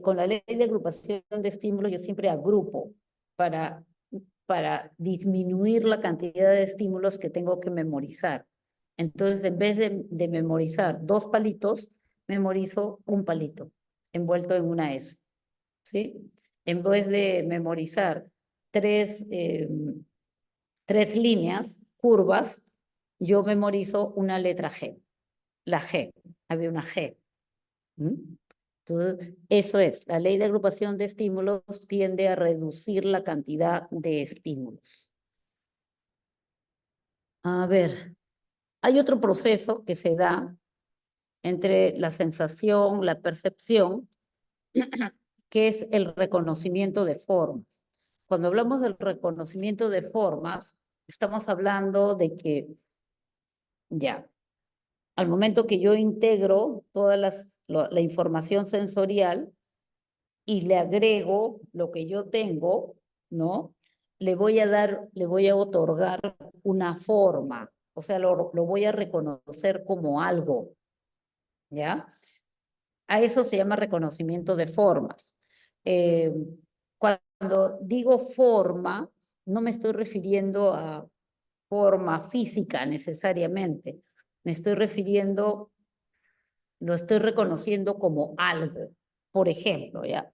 Con la ley de agrupación de estímulos yo siempre agrupo para, para disminuir la cantidad de estímulos que tengo que memorizar. Entonces, en vez de memorizar dos palitos, memorizo un palito envuelto en una S, ¿sí? En vez de memorizar tres, eh, tres líneas, curvas, yo memorizo una letra G, la G, había una G. ¿Mm? Entonces, eso es, la ley de agrupación de estímulos tiende a reducir la cantidad de estímulos. A ver, hay otro proceso que se da entre la sensación, la percepción, que es el reconocimiento de formas. cuando hablamos del reconocimiento de formas, estamos hablando de que, ya, al momento que yo integro toda la información sensorial y le agrego lo que yo tengo, ¿no? Le voy a otorgar una forma, o sea, lo voy a reconocer como algo, ¿ya? A eso se llama reconocimiento de formas. Eh, Cuando digo forma, no me estoy refiriendo a forma física necesariamente, me estoy refiriendo, lo estoy reconociendo como algo. Por ejemplo, ¿ya?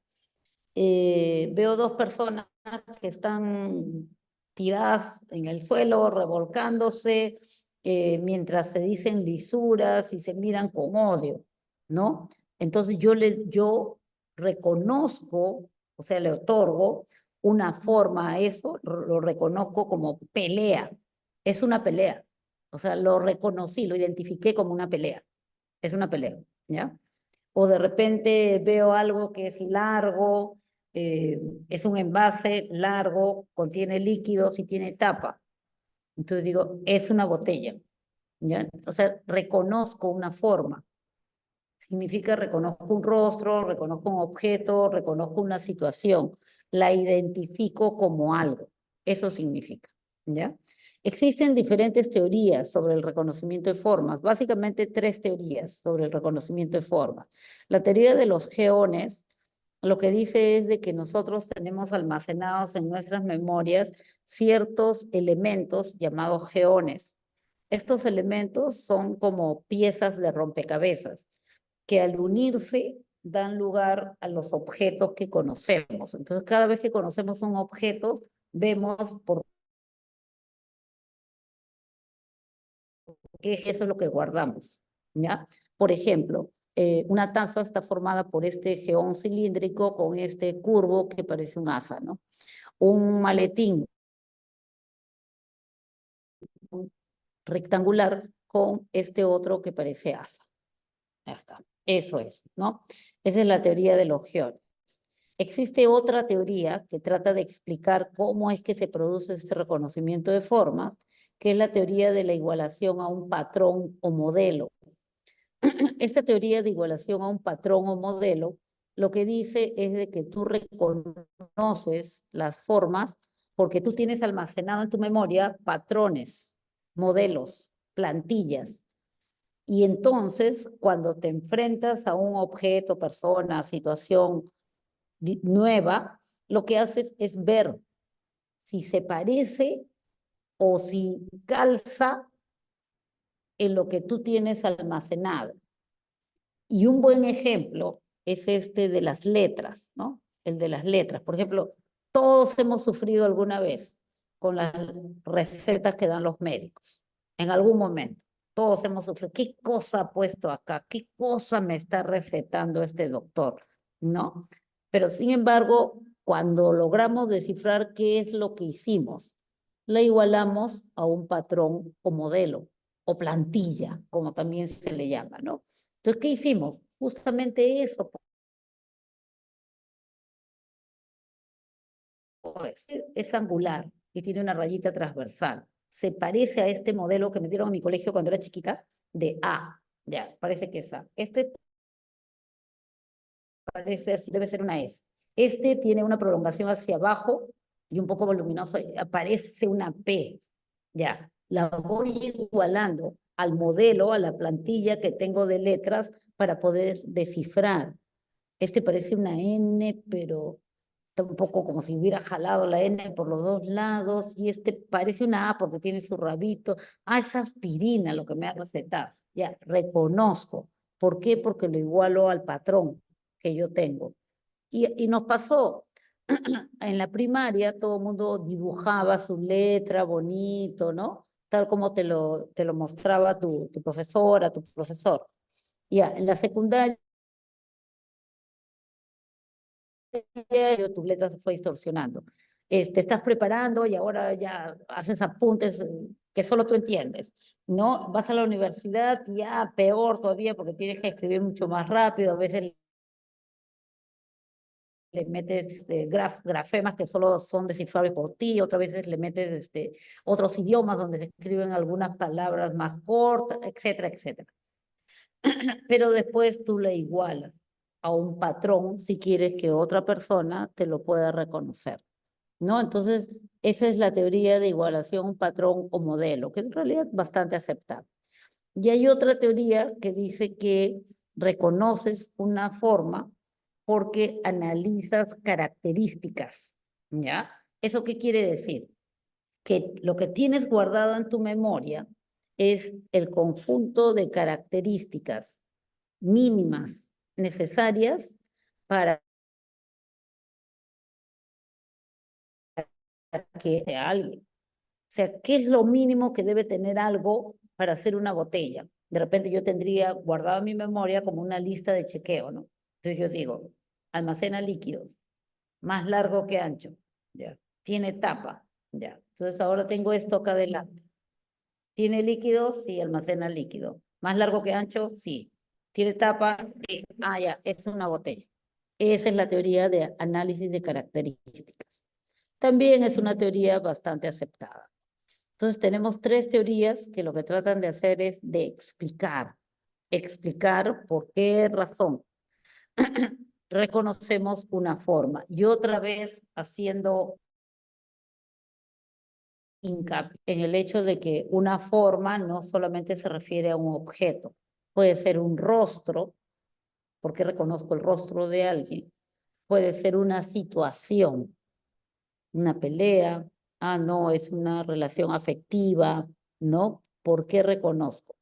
Veo dos personas que están tiradas en el suelo, revolcándose, mientras se dicen lisuras y se miran con odio, ¿no? Entonces yo reconozco, o sea, le otorgo una forma a eso, lo reconozco como pelea. Es una pelea. O sea, lo reconocí, lo identifiqué como una pelea. Es una pelea, ¿ya? O de repente veo algo que es largo, eh, es un envase largo, contiene líquidos y tiene tapa. Entonces digo, es una botella, ¿ya? O sea, reconozco una forma. Significa reconozco un rostro, reconozco un objeto, reconozco una situación, la identifico como algo. Eso significa, ¿ya? Existen diferentes teorías sobre el reconocimiento de formas, básicamente tres teorías sobre el reconocimiento de formas. La teoría de los geones lo que dice es de que nosotros tenemos almacenados en nuestras memorias ciertos elementos llamados geones. Estos elementos son como piezas de rompecabezas que al unirse dan lugar a los objetos que conocemos. Entonces, cada vez que conocemos un objeto, vemos por qué eso es lo que guardamos, ¿ya? Por ejemplo, una taza está formada por este geón cilíndrico con este curvo que parece un asa, ¿no? Un maletín rectangular con este otro que parece asa. Ya está. Eso es, ¿no? Esa es la teoría de los geones. Existe otra teoría que trata de explicar cómo es que se produce este reconocimiento de formas, que es la teoría de la igualación a un patrón o modelo. Esta teoría de igualación a un patrón o modelo lo que dice es de que tú reconoces las formas porque tú tienes almacenado en tu memoria patrones, modelos, plantillas. Y entonces, cuando te enfrentas a un objeto, persona, situación nueva, lo que haces es ver si se parece o si calza en lo que tú tienes almacenado. Y un buen ejemplo es este de las letras, ¿no? El de las letras. Por ejemplo, todos hemos sufrido alguna vez con las recetas que dan los médicos, en algún momento. Todos hemos sufrido. ¿Qué cosa ha puesto acá? ¿Qué cosa me está recetando este doctor? ¿No? Pero sin embargo, cuando logramos descifrar qué es lo que hicimos, la igualamos a un patrón o modelo o plantilla, como también se le llama, ¿no? Entonces, ¿qué hicimos? Justamente eso, pues, es angular y tiene una rayita transversal. Se parece a este modelo que me dieron en mi colegio cuando era chiquita, de A. Ya, parece que es A. Este parece, debe ser una S. Este tiene una prolongación hacia abajo y un poco voluminoso, aparece una P. Ya, la voy igualando al modelo, a la plantilla que tengo de letras para poder descifrar. Este parece una N, pero está un poco como si hubiera jalado la N por los dos lados, y este parece una A porque tiene su rabito. Ah, es aspirina lo que me ha recetado. Ya, reconozco. ¿Por qué? Porque lo igualo al patrón que yo tengo. Y nos pasó, en la primaria todo el mundo dibujaba su letra bonito, ¿no? Tal como te lo mostraba tu profesora, tu profesor. Ya, en la secundaria tu letra se fue distorsionando. Te estás preparando y ahora ya haces apuntes que solo tú entiendes, ¿no? Vas a la universidad y ya peor todavía porque tienes que escribir mucho más rápido, a veces le metes grafemas que solo son descifrables por ti, otras veces le metes otros idiomas donde se escriben algunas palabras más cortas, etcétera, etcétera. Pero después tú le igualas a un patrón si quieres que otra persona te lo pueda reconocer, ¿no? Entonces, esa es la teoría de igualación, patrón o modelo, que en realidad es bastante aceptable. Y hay otra teoría que dice que reconoces una forma porque analizas características, ¿ya? ¿Eso qué quiere decir? Que lo que tienes guardado en tu memoria es el conjunto de características mínimas necesarias para que sea alguien. O sea, ¿qué es lo mínimo que debe tener algo para hacer una botella? De repente yo tendría guardado en mi memoria como una lista de chequeo, ¿no? Entonces yo digo, almacena líquidos, más largo que ancho, ya. Tiene tapa, ya. Entonces ahora tengo esto acá adelante. ¿Tiene líquido? Sí, almacena líquido. ¿Más largo que ancho? Sí. ¿Tiene tapa? Sí. Ah, ya, es una botella. Esa es la teoría de análisis de características. También es una teoría bastante aceptada. Entonces tenemos tres teorías que lo que tratan de hacer es de explicar por qué razón reconocemos una forma. Y otra vez haciendo hincapié en el hecho de que una forma no solamente se refiere a un objeto, puede ser un rostro, porque reconozco el rostro de alguien, puede ser una situación, una pelea, ah, no, es una relación afectiva, ¿no? ¿Por qué reconozco?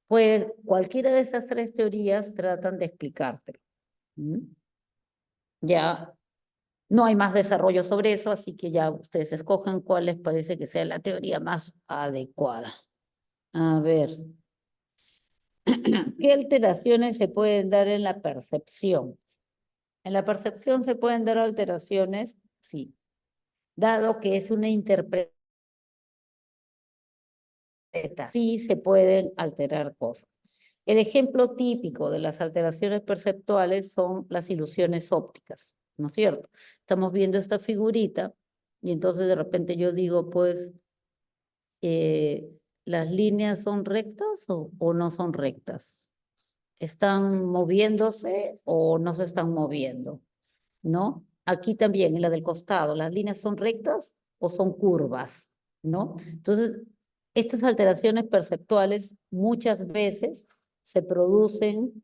Pues cualquiera de esas tres teorías tratan de explicártelo. ¿Mm? Ya no hay más desarrollo sobre eso, así que ya ustedes escojan cuál les parece que sea la teoría más adecuada. A ver, ¿qué alteraciones se pueden dar en la percepción? En la percepción se pueden dar alteraciones, sí, dado que es una interpretación, sí se pueden alterar cosas. El ejemplo típico de las alteraciones perceptuales son las ilusiones ópticas, ¿no es cierto? Estamos viendo esta figurita y entonces de repente yo digo, pues, ¿las líneas son rectas o no son rectas? ¿Están moviéndose o no se están moviendo? ¿No? Aquí también, en la del costado, ¿las líneas son rectas o son curvas? ¿No? Entonces, estas alteraciones perceptuales muchas veces se producen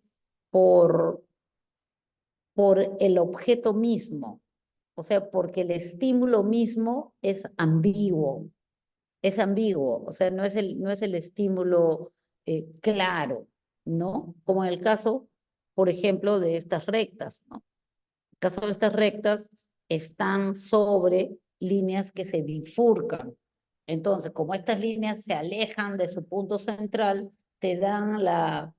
por, por el objeto mismo, o sea, porque el estímulo mismo es ambiguo, o sea, no es el estímulo claro, ¿no? Como en el caso, por ejemplo, de estas rectas, ¿no? El caso de estas rectas están sobre líneas que se bifurcan. Entonces, como estas líneas se alejan de su punto central, te dan la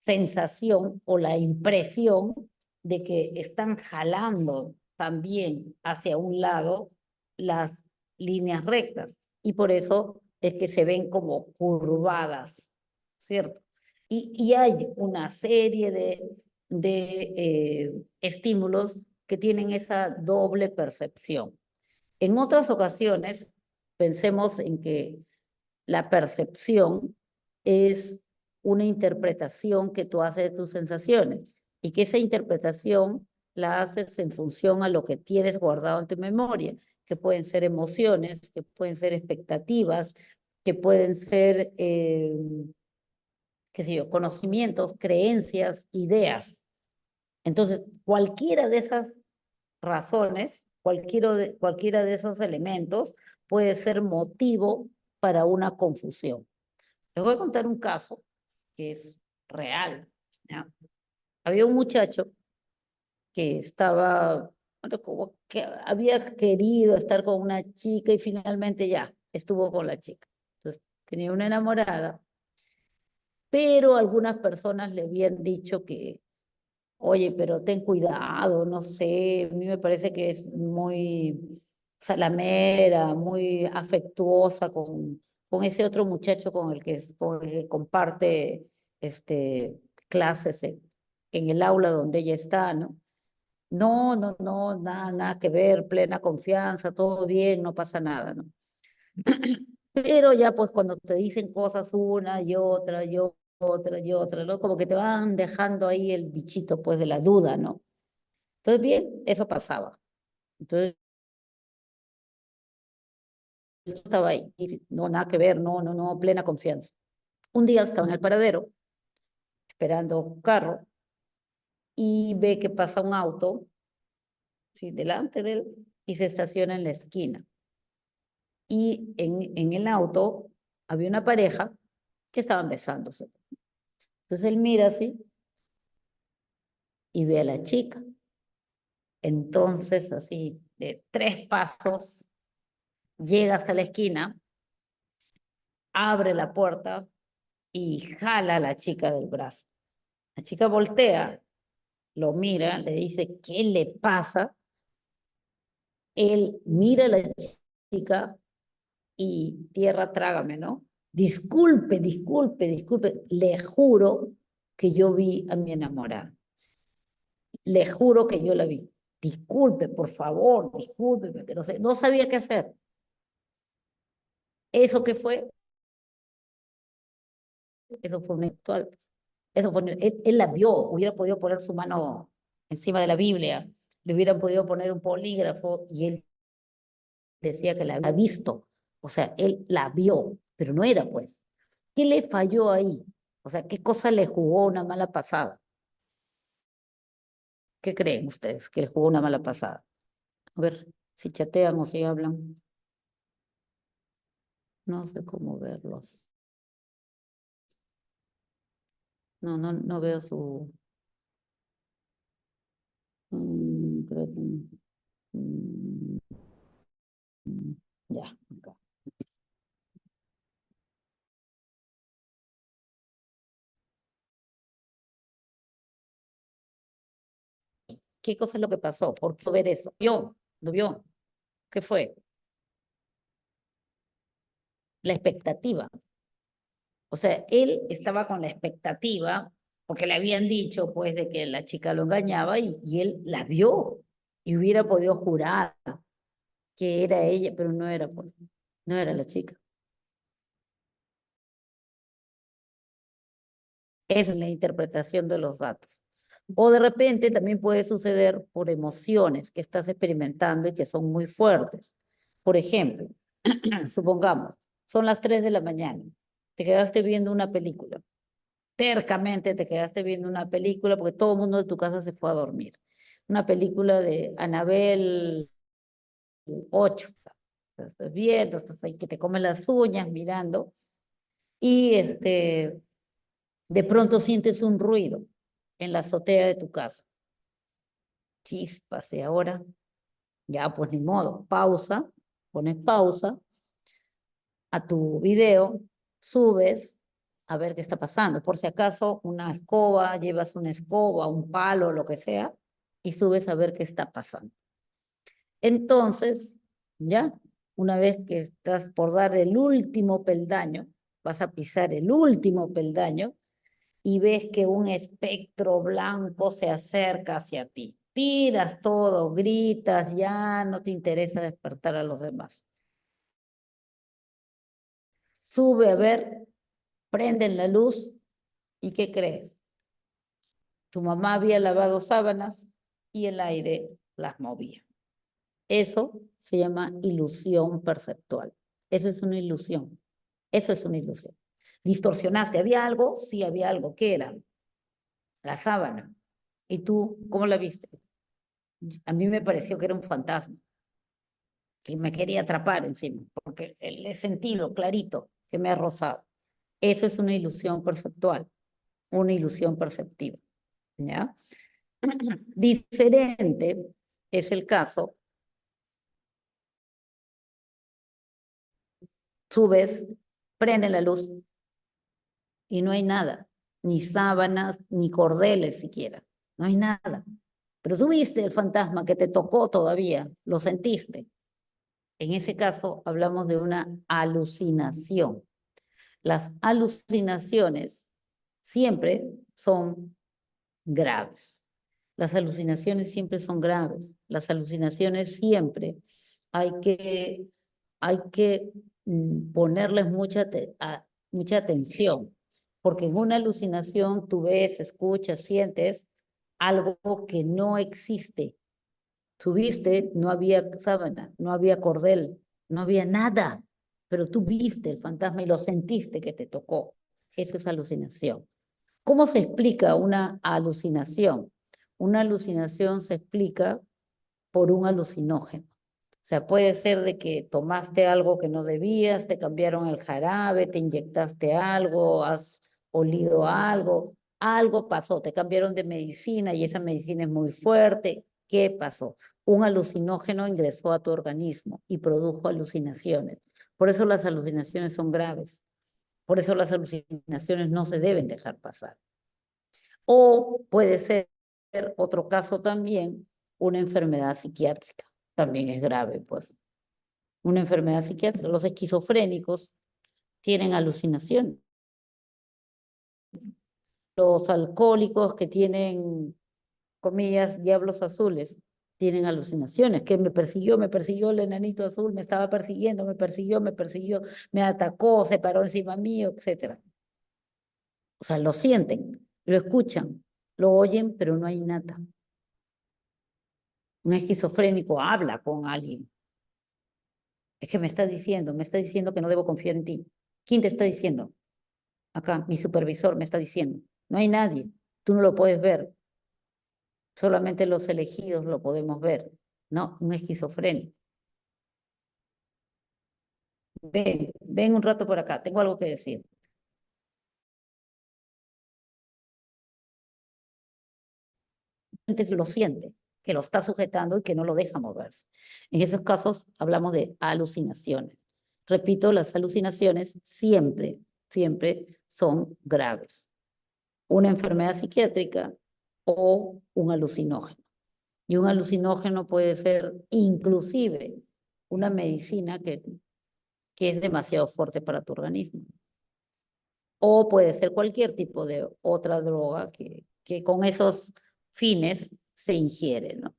sensación o la impresión de que están jalando también hacia un lado las líneas rectas y por eso es que se ven como curvadas, ¿cierto? Y hay una serie de estímulos que tienen esa doble percepción. En otras ocasiones, pensemos en que la percepción es una interpretación que tú haces de tus sensaciones y que esa interpretación la haces en función a lo que tienes guardado en tu memoria, que pueden ser emociones, que pueden ser expectativas, que pueden ser, qué sé yo, conocimientos, creencias, ideas. Entonces, cualquiera de esas razones, cualquiera de esos elementos puede ser motivo para una confusión. Les voy a contar un caso que es real, ¿ya? Había un muchacho que estaba, bueno, como que había querido estar con una chica y finalmente ya estuvo con la chica. Entonces tenía una enamorada, pero algunas personas le habían dicho que, oye, pero ten cuidado, no sé, a mí me parece que es muy salamera, muy afectuosa con ese otro muchacho con el que comparte clases en el aula donde ella está, ¿no? No, no, no, nada, nada que ver, plena confianza, todo bien, no pasa nada, ¿no? Pero ya pues cuando te dicen cosas una y otra, ¿no? Como que te van dejando ahí el bichito pues de la duda, ¿no? Entonces bien, eso pasaba. Entonces yo estaba ahí, y no, nada que ver, no, no, no, plena confianza. Un día estaba en el paradero, esperando un carro, y ve que pasa un auto, ¿sí? Delante de él, y se estaciona en la esquina. Y en el auto había una pareja que estaban besándose. Entonces él mira así y ve a la chica. Entonces, así, de 3 pasos, llega hasta la esquina, abre la puerta y jala a la chica del brazo. La chica voltea, lo mira, le dice, ¿qué le pasa? Él mira a la chica y tierra, trágame, ¿no? Disculpe, disculpe, disculpe, le juro que yo vi a mi enamorada. Le juro que yo la vi. Disculpe, por favor, discúlpeme, que no sé, no sabía qué hacer. ¿Eso qué fue? Eso fue un actual. Eso fue, él la vio, hubiera podido poner su mano encima de la Biblia, le hubieran podido poner un polígrafo y él decía que la había visto. O sea, él la vio, pero no era pues. ¿Qué le falló ahí? O sea, ¿qué cosa le jugó una mala pasada? ¿Qué creen ustedes que le jugó una mala pasada? A ver, si chatean o si hablan, no sé cómo verlos. No, no, no veo su... creo que... mm, ya, acá. ¿Qué cosa es lo que pasó? ¿Por qué ver eso? ¿Vio? ¿Lo vio? ¿Qué fue? La expectativa. O sea, él estaba con la expectativa, porque le habían dicho, pues, de que la chica lo engañaba y él la vio y hubiera podido jurar que era ella, pero no era, pues, no era la chica. Esa es la interpretación de los datos. O de repente también puede suceder por emociones que estás experimentando y que son muy fuertes. Por ejemplo, supongamos, son las 3 de la mañana, te quedaste viendo una película, tercamente te quedaste viendo una película porque todo el mundo de tu casa se fue a dormir. Una película de Anabel 8. Estás viendo, estás ahí que te comes las uñas mirando y de pronto sientes un ruido en la azotea de tu casa. Chispas, y ahora ya pues ni modo, pausa, pones pausa a tu video, subes a ver qué está pasando. Por si acaso una escoba, llevas una escoba, un palo, lo que sea, y subes a ver qué está pasando. Entonces, ya, una vez que estás por dar el último peldaño, vas a pisar el último peldaño y ves que un espectro blanco se acerca hacia ti. Tiras todo, gritas, ya no te interesa despertar a los demás. Sube a ver, prenden la luz y ¿qué crees? Tu mamá había lavado sábanas y el aire las movía. Eso se llama ilusión perceptual. Eso es una ilusión. Eso es una ilusión. Distorsionaste. ¿Había algo? Sí, había algo. ¿Qué era? La sábana. ¿Y tú cómo la viste? A mí me pareció que era un fantasma, que me quería atrapar encima, porque le he sentido clarito que me ha rozado. Eso es una ilusión perceptual, una ilusión perceptiva, ¿ya? Diferente es el caso, subes, prende la luz y no hay nada, ni sábanas, ni cordeles siquiera, no hay nada. Pero tú viste el fantasma que te tocó todavía, lo sentiste. En ese caso hablamos de una alucinación. Las alucinaciones siempre son graves. Las alucinaciones siempre son graves. Las alucinaciones siempre hay que ponerles mucha atención, porque en una alucinación tú ves, escuchas, sientes algo que no existe. Tú viste, no había sábana, no había cordel, no había nada, pero tú viste el fantasma y lo sentiste que te tocó. Eso es alucinación. ¿Cómo se explica una alucinación? Una alucinación se explica por un alucinógeno. O sea, puede ser de que tomaste algo que no debías, te cambiaron el jarabe, te inyectaste algo, has olido algo pasó, te cambiaron de medicina y esa medicina es muy fuerte. ¿Qué pasó? Un alucinógeno ingresó a tu organismo y produjo alucinaciones. Por eso las alucinaciones son graves. Por eso las alucinaciones no se deben dejar pasar. O puede ser otro caso también, una enfermedad psiquiátrica. También es grave, pues. Una enfermedad psiquiátrica. Los esquizofrénicos tienen alucinaciones. Los alcohólicos que tienen, comillas, diablos azules, tienen alucinaciones, que me persiguió el enanito azul, me estaba persiguiendo, me persiguió, me atacó, se paró encima mío, etcétera. O sea, lo sienten, lo escuchan, lo oyen, pero no hay nada. Un esquizofrénico habla con alguien. Es que me está diciendo que no debo confiar en ti. ¿Quién te está diciendo? Acá, mi supervisor me está diciendo. No hay nadie. Tú no lo puedes ver. Solamente los elegidos lo podemos ver. No, un esquizofrénico. Ven un rato por acá. Tengo algo que decir. Antes lo siente, que lo está sujetando y que no lo deja moverse. En esos casos hablamos de alucinaciones. Repito, las alucinaciones siempre son graves. Una enfermedad psiquiátrica o un alucinógeno. Y un alucinógeno puede ser inclusive una medicina que es demasiado fuerte para tu organismo. O puede ser cualquier tipo de otra droga que con esos fines se ingiere, ¿no?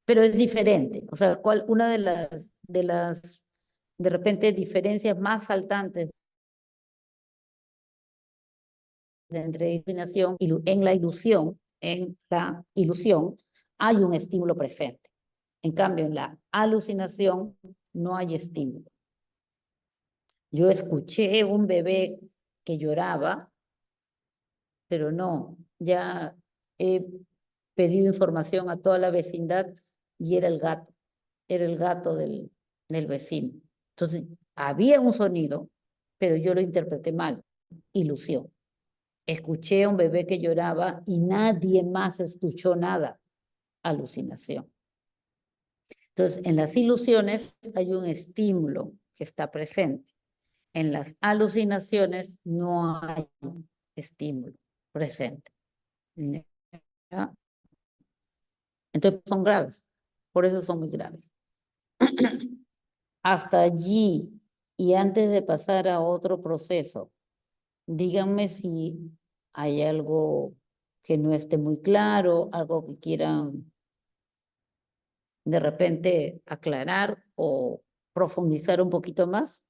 Pero es diferente. O sea, una de repente, diferencias más saltantes entre iluminación y en la ilusión hay un estímulo presente. En cambio, en la alucinación no hay estímulo. Yo escuché un bebé que lloraba, pero no, ya he pedido información a toda la vecindad y era el gato del vecino. Entonces, había un sonido, pero yo lo interpreté mal, ilusión. Escuché a un bebé que lloraba y nadie más escuchó nada, alucinación. Entonces, en las ilusiones hay un estímulo que está presente. En las alucinaciones no hay estímulo presente. ¿Ya? Entonces son graves, por eso son muy graves. Hasta allí, y antes de pasar a otro proceso, díganme si hay algo que no esté muy claro, algo que quieran de repente aclarar o profundizar un poquito más.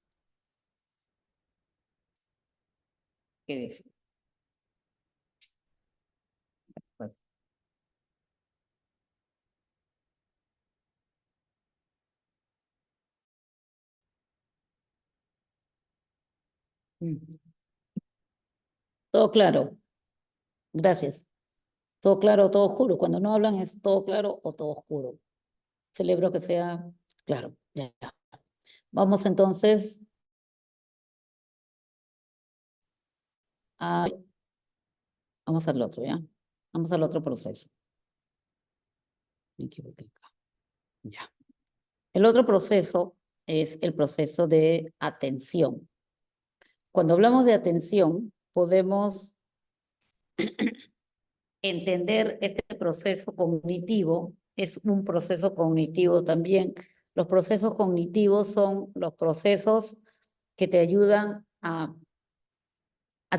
¿Qué decir? Bueno. Todo claro, gracias. Todo claro, todo oscuro. Cuando no hablan es todo claro o todo oscuro. Celebro que sea claro. Ya. Vamos entonces a... Vamos al otro, ¿ya? Vamos al otro proceso. Me equivoqué acá. Ya. El otro proceso es el proceso de atención. Cuando hablamos de atención, podemos entender este proceso cognitivo. Es un proceso cognitivo también. Los procesos cognitivos son los procesos que te ayudan a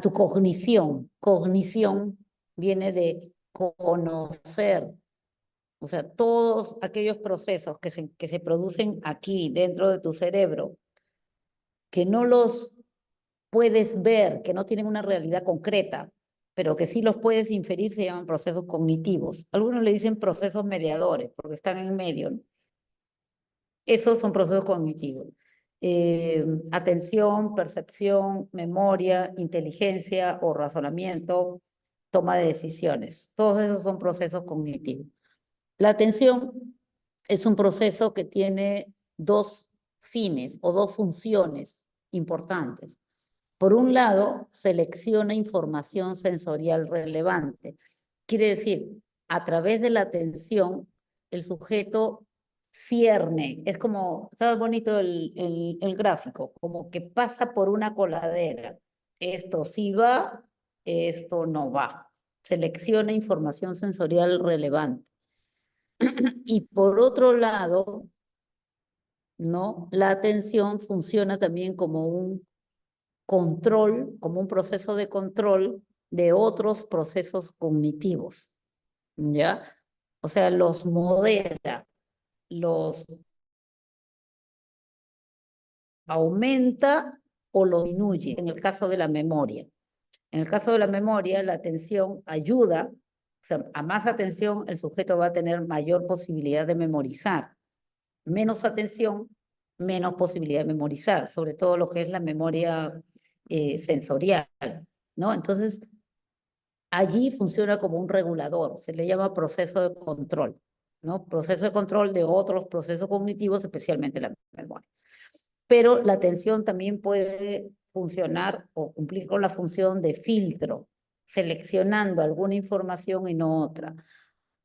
tu cognición. Cognición viene de conocer, o sea, todos aquellos procesos que se producen aquí dentro de tu cerebro, que no los puedes ver, que no tienen una realidad concreta, pero que sí los puedes inferir, se llaman procesos cognitivos. Algunos le dicen procesos mediadores, porque están en medio, ¿no? Esos son procesos cognitivos. Atención, percepción, memoria, inteligencia o razonamiento, toma de decisiones. Todos esos son procesos cognitivos. La atención es un proceso que tiene dos fines o dos funciones importantes. Por un lado, selecciona información sensorial relevante. Quiere decir, a través de la atención, el sujeto cierne, es como, está bonito el gráfico, como que pasa por una coladera. Esto sí va, esto no va. Selecciona información sensorial relevante. Y por otro lado, ¿no? La atención funciona también como un control, como un proceso de control de otros procesos cognitivos, ¿ya? O sea, los modera, los aumenta o los disminuye, en el caso de la memoria. En el caso de la memoria, la atención ayuda, o sea, a más atención el sujeto va a tener mayor posibilidad de memorizar. Menos atención, menos posibilidad de memorizar, sobre todo lo que es la memoria sensorial, ¿no? Entonces, allí funciona como un regulador, se le llama proceso de control, ¿no? Proceso de control de otros procesos cognitivos, especialmente la memoria. Pero la atención también puede funcionar o cumplir con la función de filtro, seleccionando alguna información y no otra.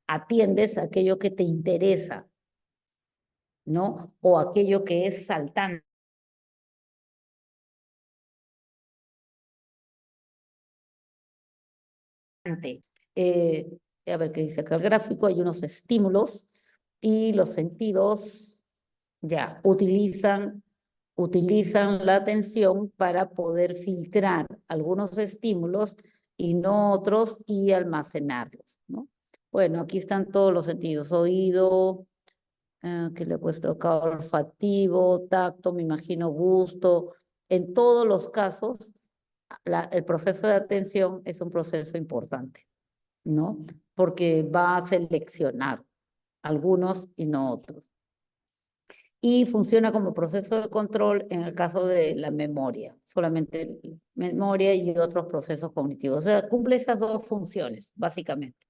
Atiendes a aquello que te interesa, ¿no? O aquello que es saltante. A ver qué dice acá el gráfico, hay unos estímulos y los sentidos ya utilizan la atención para poder filtrar algunos estímulos y no otros y almacenarlos, ¿no? Bueno, aquí están todos los sentidos, oído, que le he puesto acá olfativo, tacto, me imagino gusto. En todos los casos, el proceso de atención es un proceso importante, ¿no? Porque va a seleccionar algunos y no otros. Y funciona como proceso de control en el caso de la memoria, solamente memoria y otros procesos cognitivos. O sea, cumple esas dos funciones, básicamente.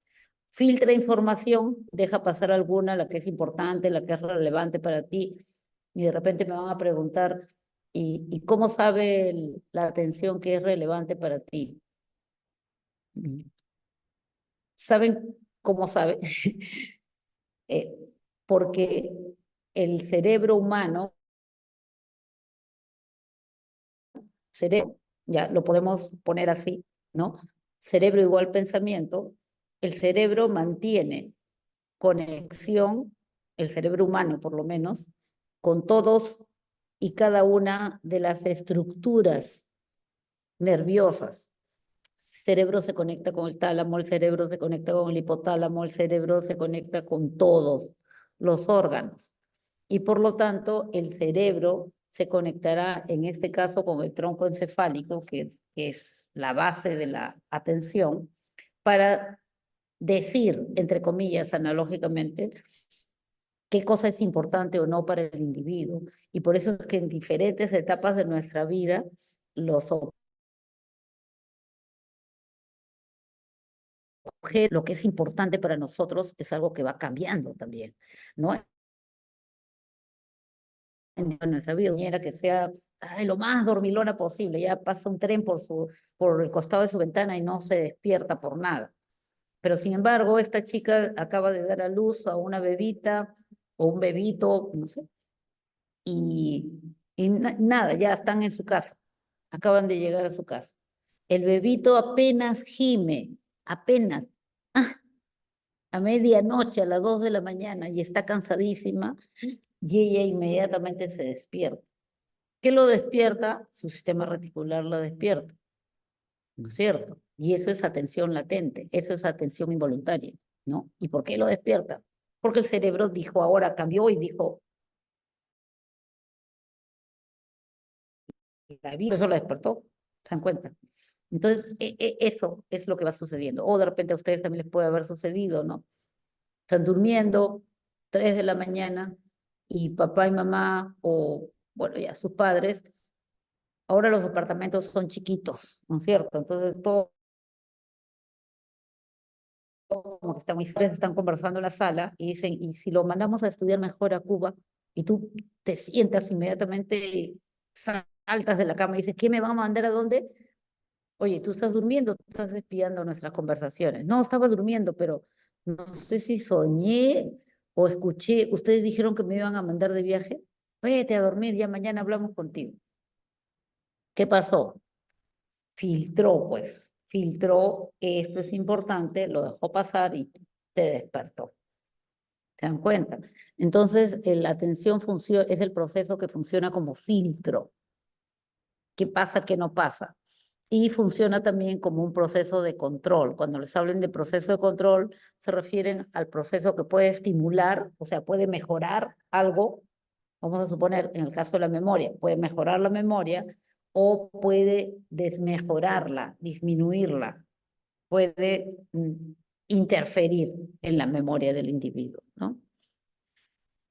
Filtra información, deja pasar alguna, la que es importante, la que es relevante para ti, y de repente me van a preguntar, ¿y cómo sabe la atención que es relevante para ti? ¿Saben cómo sabe? Eh, porque el cerebro humano, cerebro, ya lo podemos poner así, ¿no? Cerebro igual pensamiento, el cerebro mantiene conexión, el cerebro humano por lo menos, con todos y cada una de las estructuras nerviosas. El cerebro se conecta con el tálamo, el cerebro se conecta con el hipotálamo, el cerebro se conecta con todos los órganos. Y por lo tanto, el cerebro se conectará, en este caso, con el tronco encefálico, que es la base de la atención, para decir, entre comillas, analógicamente, qué cosa es importante o no para el individuo. Y por eso es que en diferentes etapas de nuestra vida, los objetos, lo que es importante para nosotros es algo que va cambiando también, ¿no? En nuestra vida, que sea lo más dormilona posible, ya pasa un tren por el costado de su ventana y no se despierta por nada. Pero sin embargo, esta chica acaba de dar a luz a una bebita o un bebito, no sé, y nada, ya están en su casa, acaban de llegar a su casa. El bebito apenas gime, apenas, a medianoche, a las 2 de la mañana, y está cansadísima, y ella inmediatamente se despierta. ¿Qué lo despierta? Su sistema reticular lo despierta, ¿no es cierto? Y eso es atención latente, eso es atención involuntaria, ¿no? ¿Y por qué lo despierta? Porque el cerebro dijo, ahora cambió y dijo, la vida, eso la despertó, ¿se dan cuenta? Entonces, eso es lo que va sucediendo. O de repente a ustedes también les puede haber sucedido, ¿no? Están durmiendo, 3 de la mañana, y papá y mamá, o bueno, ya sus padres, ahora los departamentos son chiquitos, ¿no es cierto? Entonces, todo como que están muy serios, están conversando en la sala y dicen, ¿y si lo mandamos a estudiar mejor a Cuba? Y tú te sientas inmediatamente, saltas de la cama y dices, ¿qué me van a mandar a dónde? Oye, tú estás durmiendo, tú estás espiando nuestras conversaciones. No, estaba durmiendo, pero no sé si soñé o escuché, ustedes dijeron que me iban a mandar de viaje. Vete a dormir, ya mañana hablamos contigo. ¿Qué pasó? Filtró, pues, filtró, esto es importante, lo dejó pasar y te despertó. ¿Se dan cuenta? Entonces, la atención es el proceso que funciona como filtro. ¿Qué pasa, qué no pasa? Y funciona también como un proceso de control. Cuando les hablen de proceso de control, se refieren al proceso que puede estimular, o sea, puede mejorar algo. Vamos a suponer, en el caso de la memoria, puede mejorar la memoria o puede desmejorarla, disminuirla, puede interferir en la memoria del individuo, ¿no?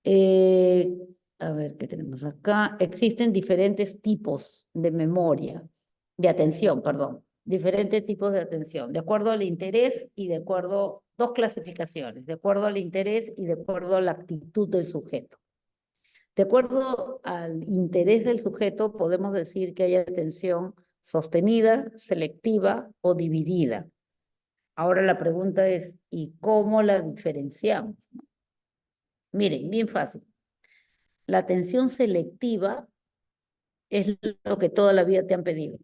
Eh, a ver, ¿qué tenemos acá? Existen diferentes tipos de memoria, de atención, perdón, diferentes tipos de atención, de acuerdo al interés y de acuerdo, dos clasificaciones, de acuerdo al interés y de acuerdo a la actitud del sujeto. De acuerdo al interés del sujeto, podemos decir que hay atención sostenida, selectiva o dividida. Ahora la pregunta es, ¿y cómo la diferenciamos? Miren, bien fácil. La atención selectiva es lo que toda la vida te han pedido.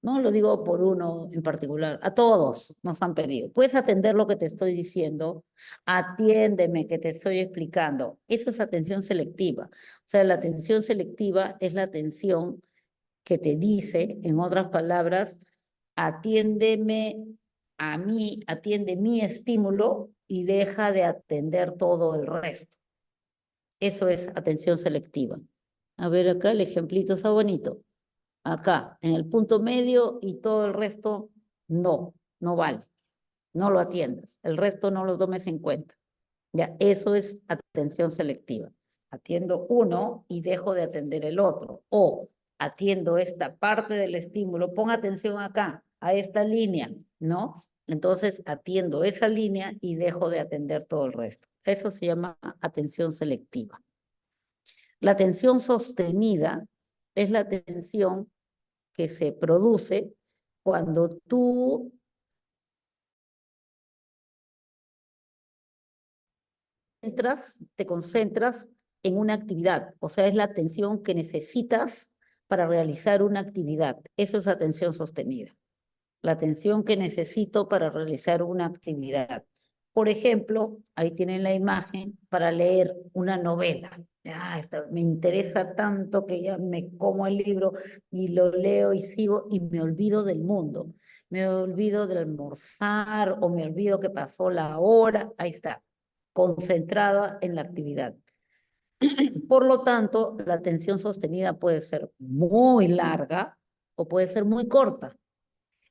No lo digo por uno en particular, a todos nos han pedido. Puedes atender lo que te estoy diciendo, atiéndeme que te estoy explicando. Eso es atención selectiva. O sea, la atención selectiva es la atención que te dice, en otras palabras, atiéndeme a mí, atiende mi estímulo y deja de atender todo el resto. Eso es atención selectiva. A ver acá, el ejemplito está bonito. Acá, en el punto medio y todo el resto, no, no vale. No lo atiendas. El resto no lo tomes en cuenta. Ya, eso es atención selectiva. Atiendo uno y dejo de atender el otro. O atiendo esta parte del estímulo, pon atención acá, a esta línea, ¿no? Entonces atiendo esa línea y dejo de atender todo el resto. Eso se llama atención selectiva. La atención sostenida es la atención que se produce cuando tú te concentras en una actividad, o sea, es la atención que necesitas para realizar una actividad. Eso es atención sostenida. La atención que necesito para realizar una actividad. Por ejemplo, ahí tienen la imagen para leer una novela. Me interesa tanto que ya me como el libro y lo leo y sigo y me olvido del mundo. Me olvido del almorzar o me olvido que pasó la hora. Ahí está, concentrada en la actividad. Por lo tanto, la atención sostenida puede ser muy larga o puede ser muy corta.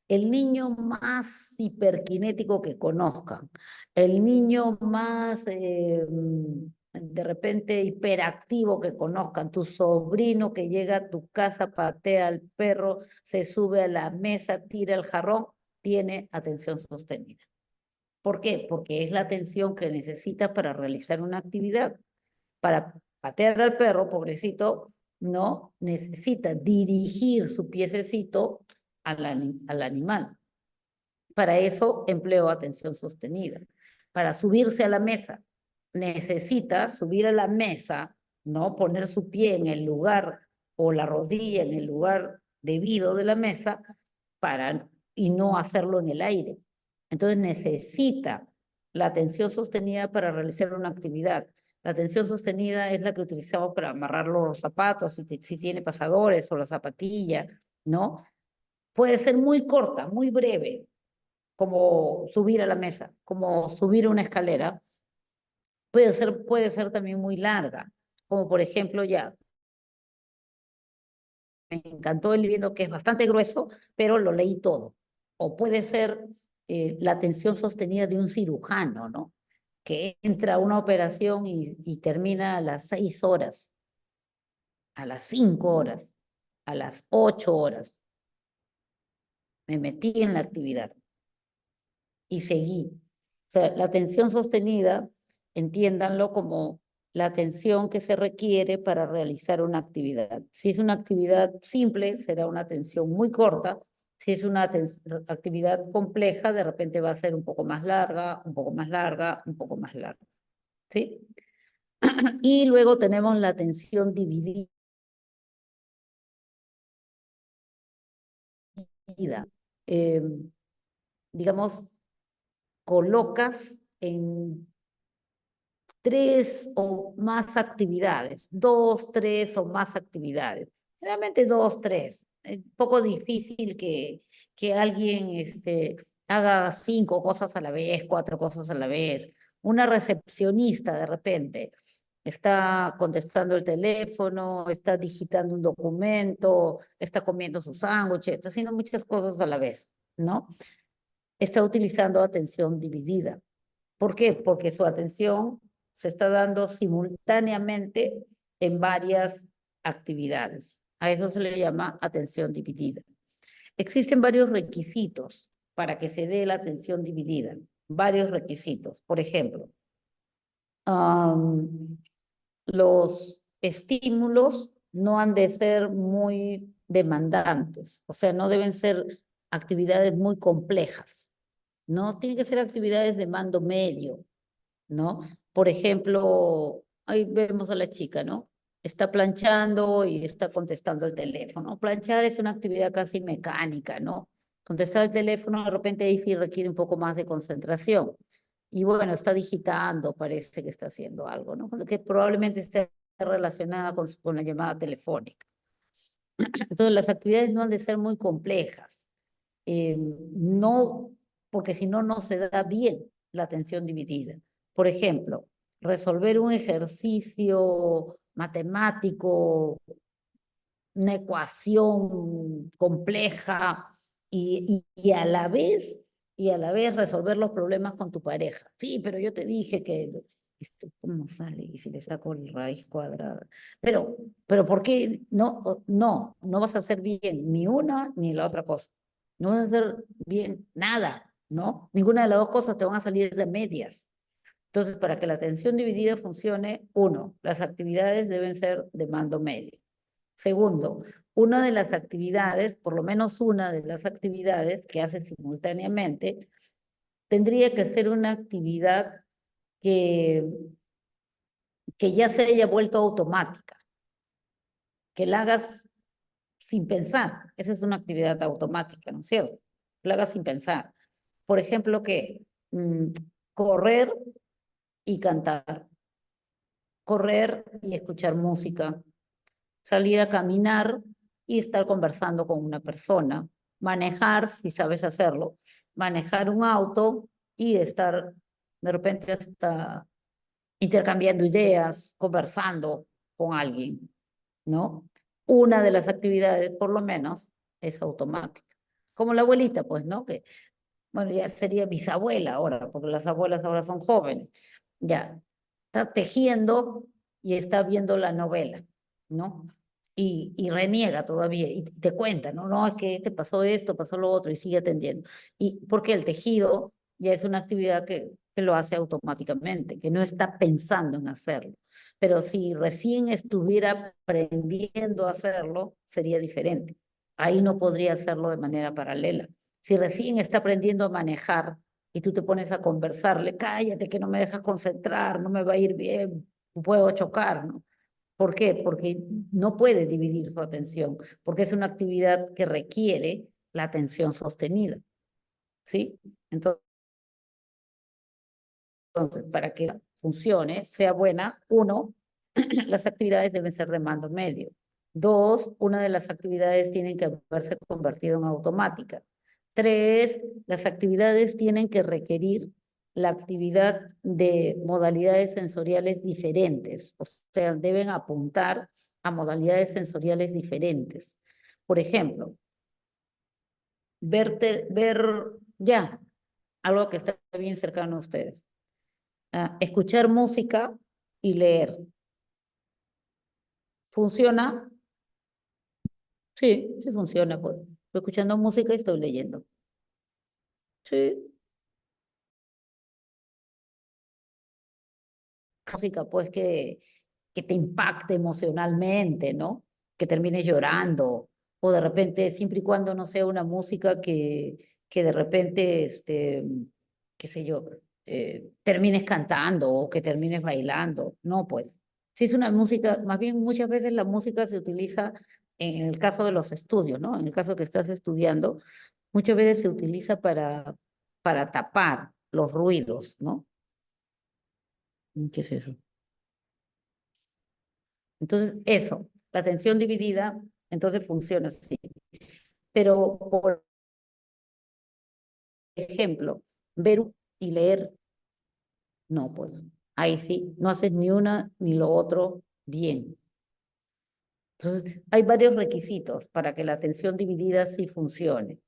El niño más hiperkinético que conozcan, el niño más de repente hiperactivo que conozcan, tu sobrino que llega a tu casa, patea al perro, se sube a la mesa, tira el jarrón, tiene atención sostenida. ¿Por qué? Porque es la atención que necesita para realizar una actividad. Para patear al perro, pobrecito, no necesita dirigir su piececito al animal. Para eso empleo atención sostenida. Para subirse a la mesa, necesita subir a la mesa, ¿no? Poner su pie en el lugar o la rodilla en el lugar debido de la mesa y no hacerlo en el aire. Entonces necesita la atención sostenida para realizar una actividad. La atención sostenida es la que utilizamos para amarrar los zapatos, si tiene pasadores o la zapatilla, ¿no? Puede ser muy corta, muy breve, como subir a la mesa, como subir una escalera, puede ser también muy larga, como por ejemplo, ya, me encantó el libro que es bastante grueso, pero lo leí todo. O puede ser la atención sostenida de un cirujano, ¿no? Que entra a una operación y termina a las 6 horas, a las 5 horas, a las 8 horas. Me metí en la actividad y seguí. O sea, la atención sostenida, entiéndanlo como la atención que se requiere para realizar una actividad. Si es una actividad simple, será una atención muy corta. Si es una actividad compleja, de repente va a ser un poco más larga, un poco más larga, un poco más larga. ¿Sí? Y luego tenemos la atención dividida. Eh, digamos, colocas en 3 o más actividades, 2, 3 o más actividades. Realmente 2, 3. Es un poco difícil que alguien haga 5 cosas a la vez, 4 cosas a la vez. Una recepcionista de repente está contestando el teléfono, está digitando un documento, está comiendo su sándwich, está haciendo muchas cosas a la vez, ¿no? Está utilizando atención dividida. ¿Por qué? Porque su atención se está dando simultáneamente en varias actividades. A eso se le llama atención dividida. Existen varios requisitos para que se dé la atención dividida. Varios requisitos. Por ejemplo, los estímulos no han de ser muy demandantes, o sea, no deben ser actividades muy complejas, ¿no? Tienen que ser actividades de mando medio, ¿no? Por ejemplo, ahí vemos a la chica, ¿no? Está planchando y está contestando el teléfono. Planchar es una actividad casi mecánica, ¿no? Contestar el teléfono de repente ahí sí requiere un poco más de concentración. Y bueno, está digitando, parece que está haciendo algo, ¿no? Que probablemente esté relacionada con la llamada telefónica. Entonces, las actividades no han de ser muy complejas. No, porque si no, no se da bien la atención dividida. Por ejemplo, resolver un ejercicio matemático, una ecuación compleja y a la vez resolver los problemas con tu pareja. Sí, pero yo te dije que ¿cómo sale? Y si le saco la raíz cuadrada. Pero ¿por qué no vas a hacer bien ni una ni la otra cosa? No vas a hacer bien nada, ¿no? Ninguna de las dos cosas te van a salir de medias. Entonces, para que la atención dividida funcione, uno, las actividades deben ser de mando medio. Segundo, una de las actividades, por lo menos una de las actividades que hace simultáneamente, tendría que ser una actividad que, que ya se haya vuelto automática, que la hagas sin pensar. Esa es una actividad automática, ¿no es cierto? La hagas sin pensar. Por ejemplo, ¿qué? Correr y cantar, correr y escuchar música, salir a caminar y estar conversando con una persona, manejar, si sabes hacerlo, manejar un auto y estar de repente hasta intercambiando ideas, conversando con alguien, ¿no? Una de las actividades, por lo menos, es automática. Como la abuelita, pues, ¿no? Que, bueno, ya sería bisabuela ahora, porque las abuelas ahora son jóvenes. Ya, está tejiendo y está viendo la novela, ¿no? Y reniega todavía, y te cuenta, ¿no? No, es que te pasó esto, pasó lo otro, y sigue atendiendo. Y porque el tejido ya es una actividad que lo hace automáticamente, que no está pensando en hacerlo. Pero si recién estuviera aprendiendo a hacerlo, sería diferente. Ahí no podría hacerlo de manera paralela. Si recién está aprendiendo a manejar y tú te pones a conversarle, cállate que no me dejas concentrar, no me va a ir bien, puedo chocar, ¿no? ¿Por qué? Porque no puede dividir su atención, porque es una actividad que requiere la atención sostenida, ¿sí? Entonces, para que funcione, sea buena, uno, las actividades deben ser de mando medio. Dos, una de las actividades tienen que haberse convertido en automáticas. 3, las actividades tienen que requerir la actividad de modalidades sensoriales diferentes, o sea, deben apuntar a modalidades sensoriales diferentes. Por ejemplo, ver algo que está bien cercano a ustedes. Escuchar música y leer. ¿Funciona? Sí, sí funciona, pues. Estoy escuchando música y estoy leyendo. Sí. Música, pues, que te impacte emocionalmente, ¿no? Que termines llorando, o de repente, siempre y cuando no sea una música que de repente, qué sé yo, termines cantando o que termines bailando. No, pues. Si es una música, más bien muchas veces la música se utiliza en el caso de los estudios, ¿no? En el caso que estás estudiando, muchas veces se utiliza para tapar los ruidos, ¿no? ¿Qué es eso? Entonces, eso, la atención dividida, entonces funciona así. Pero, por ejemplo, ver y leer, no, pues, ahí sí, no haces ni una ni lo otro bien. Entonces, hay varios requisitos para que la atención dividida sí funcione.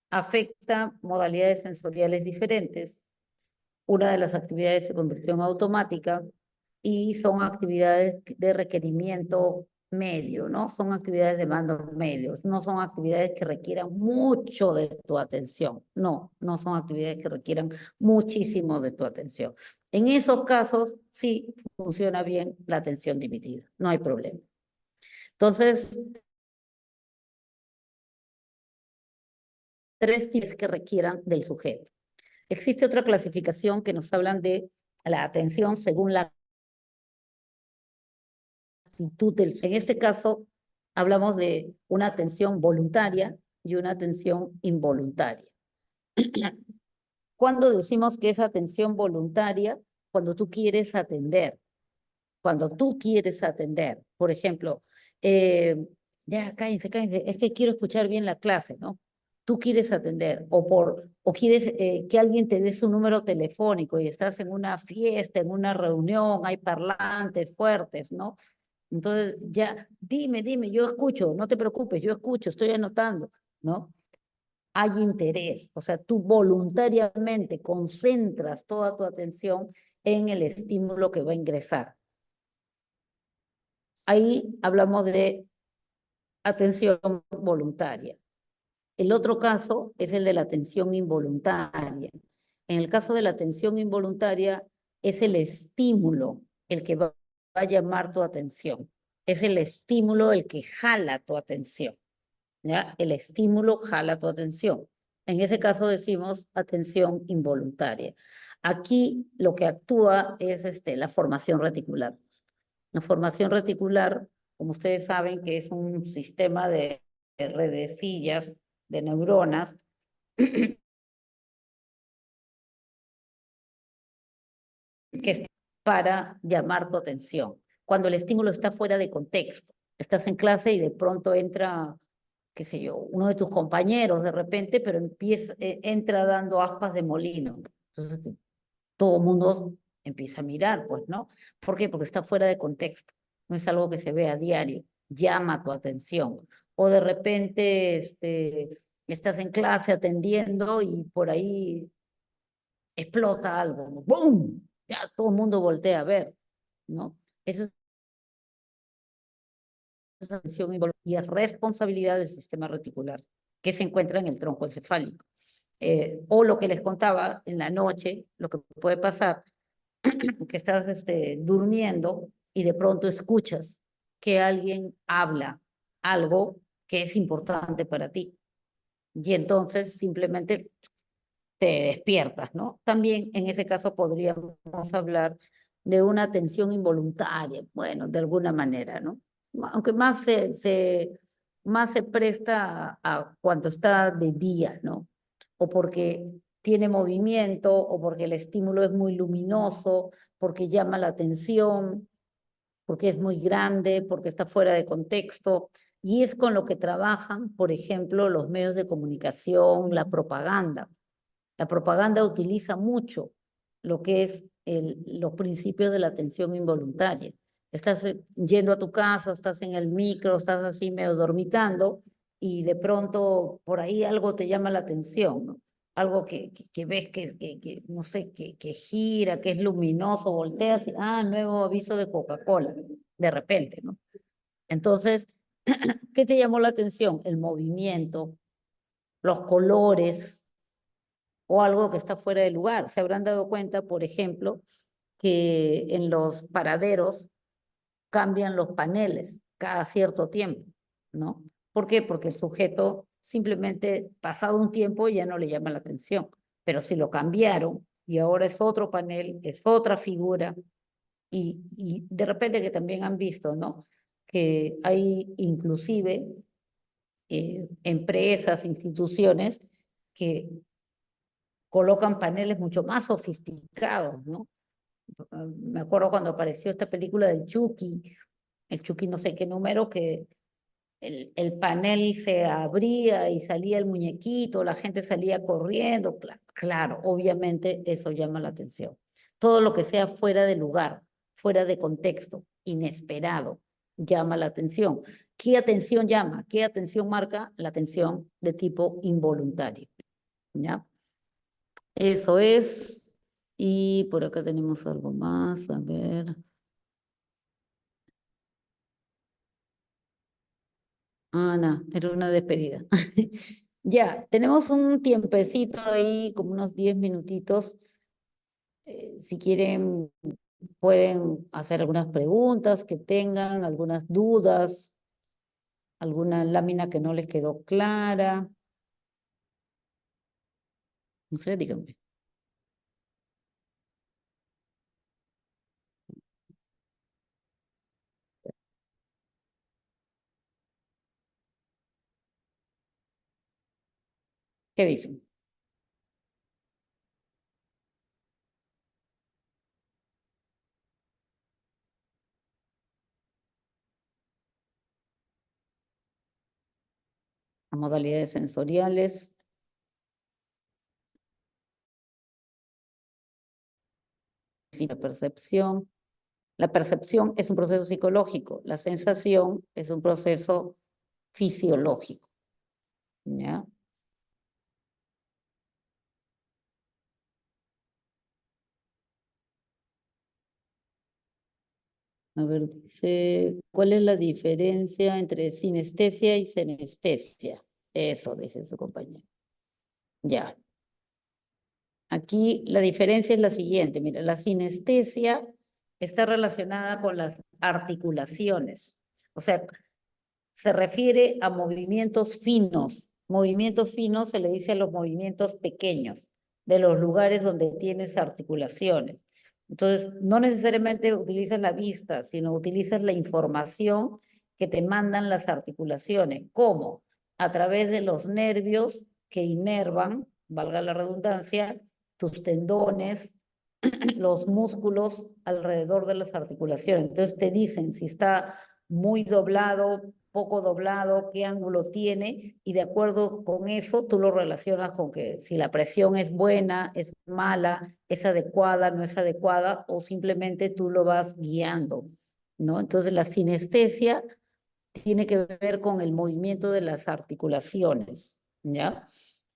Afecta modalidades sensoriales diferentes. Una de las actividades se convirtió en automática y son actividades de requerimiento medio, ¿no? Son actividades de mando medios, no son actividades que requieran mucho de tu atención, no son actividades que requieran muchísimo de tu atención. En esos casos sí funciona bien la atención dividida, no hay problema. Entonces, 3 tipos que requieran del sujeto. Existe otra clasificación que nos hablan de la atención según la actitud en este caso, hablamos de una atención voluntaria y una atención involuntaria. Cuando decimos que es atención voluntaria, cuando tú quieres atender, por ejemplo, ya cállense, es que quiero escuchar bien la clase, ¿no? Tú quieres atender o quieres que alguien te dé su número telefónico y estás en una fiesta, en una reunión, hay parlantes fuertes, ¿no? Entonces, ya, dime, yo escucho, no te preocupes, yo escucho, estoy anotando, ¿no? Hay interés, o sea, tú voluntariamente concentras toda tu atención en el estímulo que va a ingresar. Ahí hablamos de atención voluntaria. El otro caso es el de la atención involuntaria. En el caso de la atención involuntaria, es el estímulo el que va a llamar tu atención. Es el estímulo el que jala tu atención. ¿Ya? El estímulo jala tu atención. En ese caso decimos atención involuntaria. Aquí lo que actúa es la formación reticular. La formación reticular, como ustedes saben, que es un sistema de redecillas de neuronas que es para llamar tu atención. Cuando el estímulo está fuera de contexto, estás en clase y de pronto entra, qué sé yo, uno de tus compañeros de repente, pero entra dando aspas de molino. Entonces, todo el mundo empieza a mirar, pues, ¿no? ¿Por qué? Porque está fuera de contexto. No es algo que se ve a diario. Llama tu atención. O de repente, estás en clase atendiendo y por ahí explota algo, ¿no? ¡Bum! Ya todo el mundo voltea a ver, ¿no? Eso es atención y es responsabilidad del sistema reticular, que se encuentra en el tronco encefálico. O lo que les contaba en la noche, lo que puede pasar, que estás durmiendo y de pronto escuchas que alguien habla algo que es importante para ti. Y entonces simplemente te despiertas, ¿no? También en ese caso podríamos hablar de una atención involuntaria, bueno, de alguna manera, ¿no? Aunque más se presta a cuando está de día, ¿no? O porque tiene movimiento, o porque el estímulo es muy luminoso, porque llama la atención, porque es muy grande, porque está fuera de contexto. Y es con lo que trabajan, por ejemplo, los medios de comunicación, la propaganda. La propaganda utiliza mucho lo que es los principios de la atención involuntaria. Estás yendo a tu casa, estás en el micro, estás así medio dormitando y de pronto por ahí algo te llama la atención, ¿no? Algo que ves no sé, que gira, que es luminoso, volteas y, nuevo aviso de Coca-Cola, de repente, ¿no? Entonces, ¿qué te llamó la atención? El movimiento, los colores, o algo que está fuera de lugar. Se habrán dado cuenta, por ejemplo, que en los paraderos cambian los paneles cada cierto tiempo, ¿no? ¿Por qué? Porque el sujeto simplemente pasado un tiempo ya no le llama la atención, pero si lo cambiaron y ahora es otro panel, es otra figura, y de repente que también han visto, ¿no? Que hay inclusive empresas, instituciones que colocan paneles mucho más sofisticados, ¿no? Me acuerdo cuando apareció esta película del Chucky, el Chucky no sé qué número, que el panel se abría y salía el muñequito, la gente salía corriendo. Claro, obviamente eso llama la atención. Todo lo que sea fuera de lugar, fuera de contexto, inesperado, llama la atención. ¿Qué atención llama? ¿Qué atención marca? La atención de tipo involuntario, ¿ya? Eso es. Y por acá tenemos algo más. A ver. No, era una despedida. Ya, tenemos un tiempecito ahí, como unos 10 minutitos. Si quieren, pueden hacer algunas preguntas que tengan, algunas dudas, alguna lámina que no les quedó clara. No sé, díganme. ¿Qué dicen? Las modalidades sensoriales, sí, la percepción. La percepción es un proceso psicológico, la sensación es un proceso fisiológico, ¿ya? A ver, dice, ¿cuál es la diferencia entre sinestesia y senestesia? Eso, dice su compañero. Ya. Aquí la diferencia es la siguiente. Mira, la sinestesia está relacionada con las articulaciones. O sea, se refiere a movimientos finos. Movimientos finos se le dice a los movimientos pequeños, de los lugares donde tienes articulaciones. Entonces, no necesariamente utilizas la vista, sino utilizas la información que te mandan las articulaciones. ¿Cómo? A través de los nervios que inervan, valga la redundancia, tus tendones, los músculos alrededor de las articulaciones. Entonces te dicen si está muy doblado, poco doblado, qué ángulo tiene, y de acuerdo con eso tú lo relacionas con que si la presión es buena, es mala, es adecuada, no es adecuada, o simplemente tú lo vas guiando, ¿no? Entonces la sinestesia tiene que ver con el movimiento de las articulaciones, ¿ya?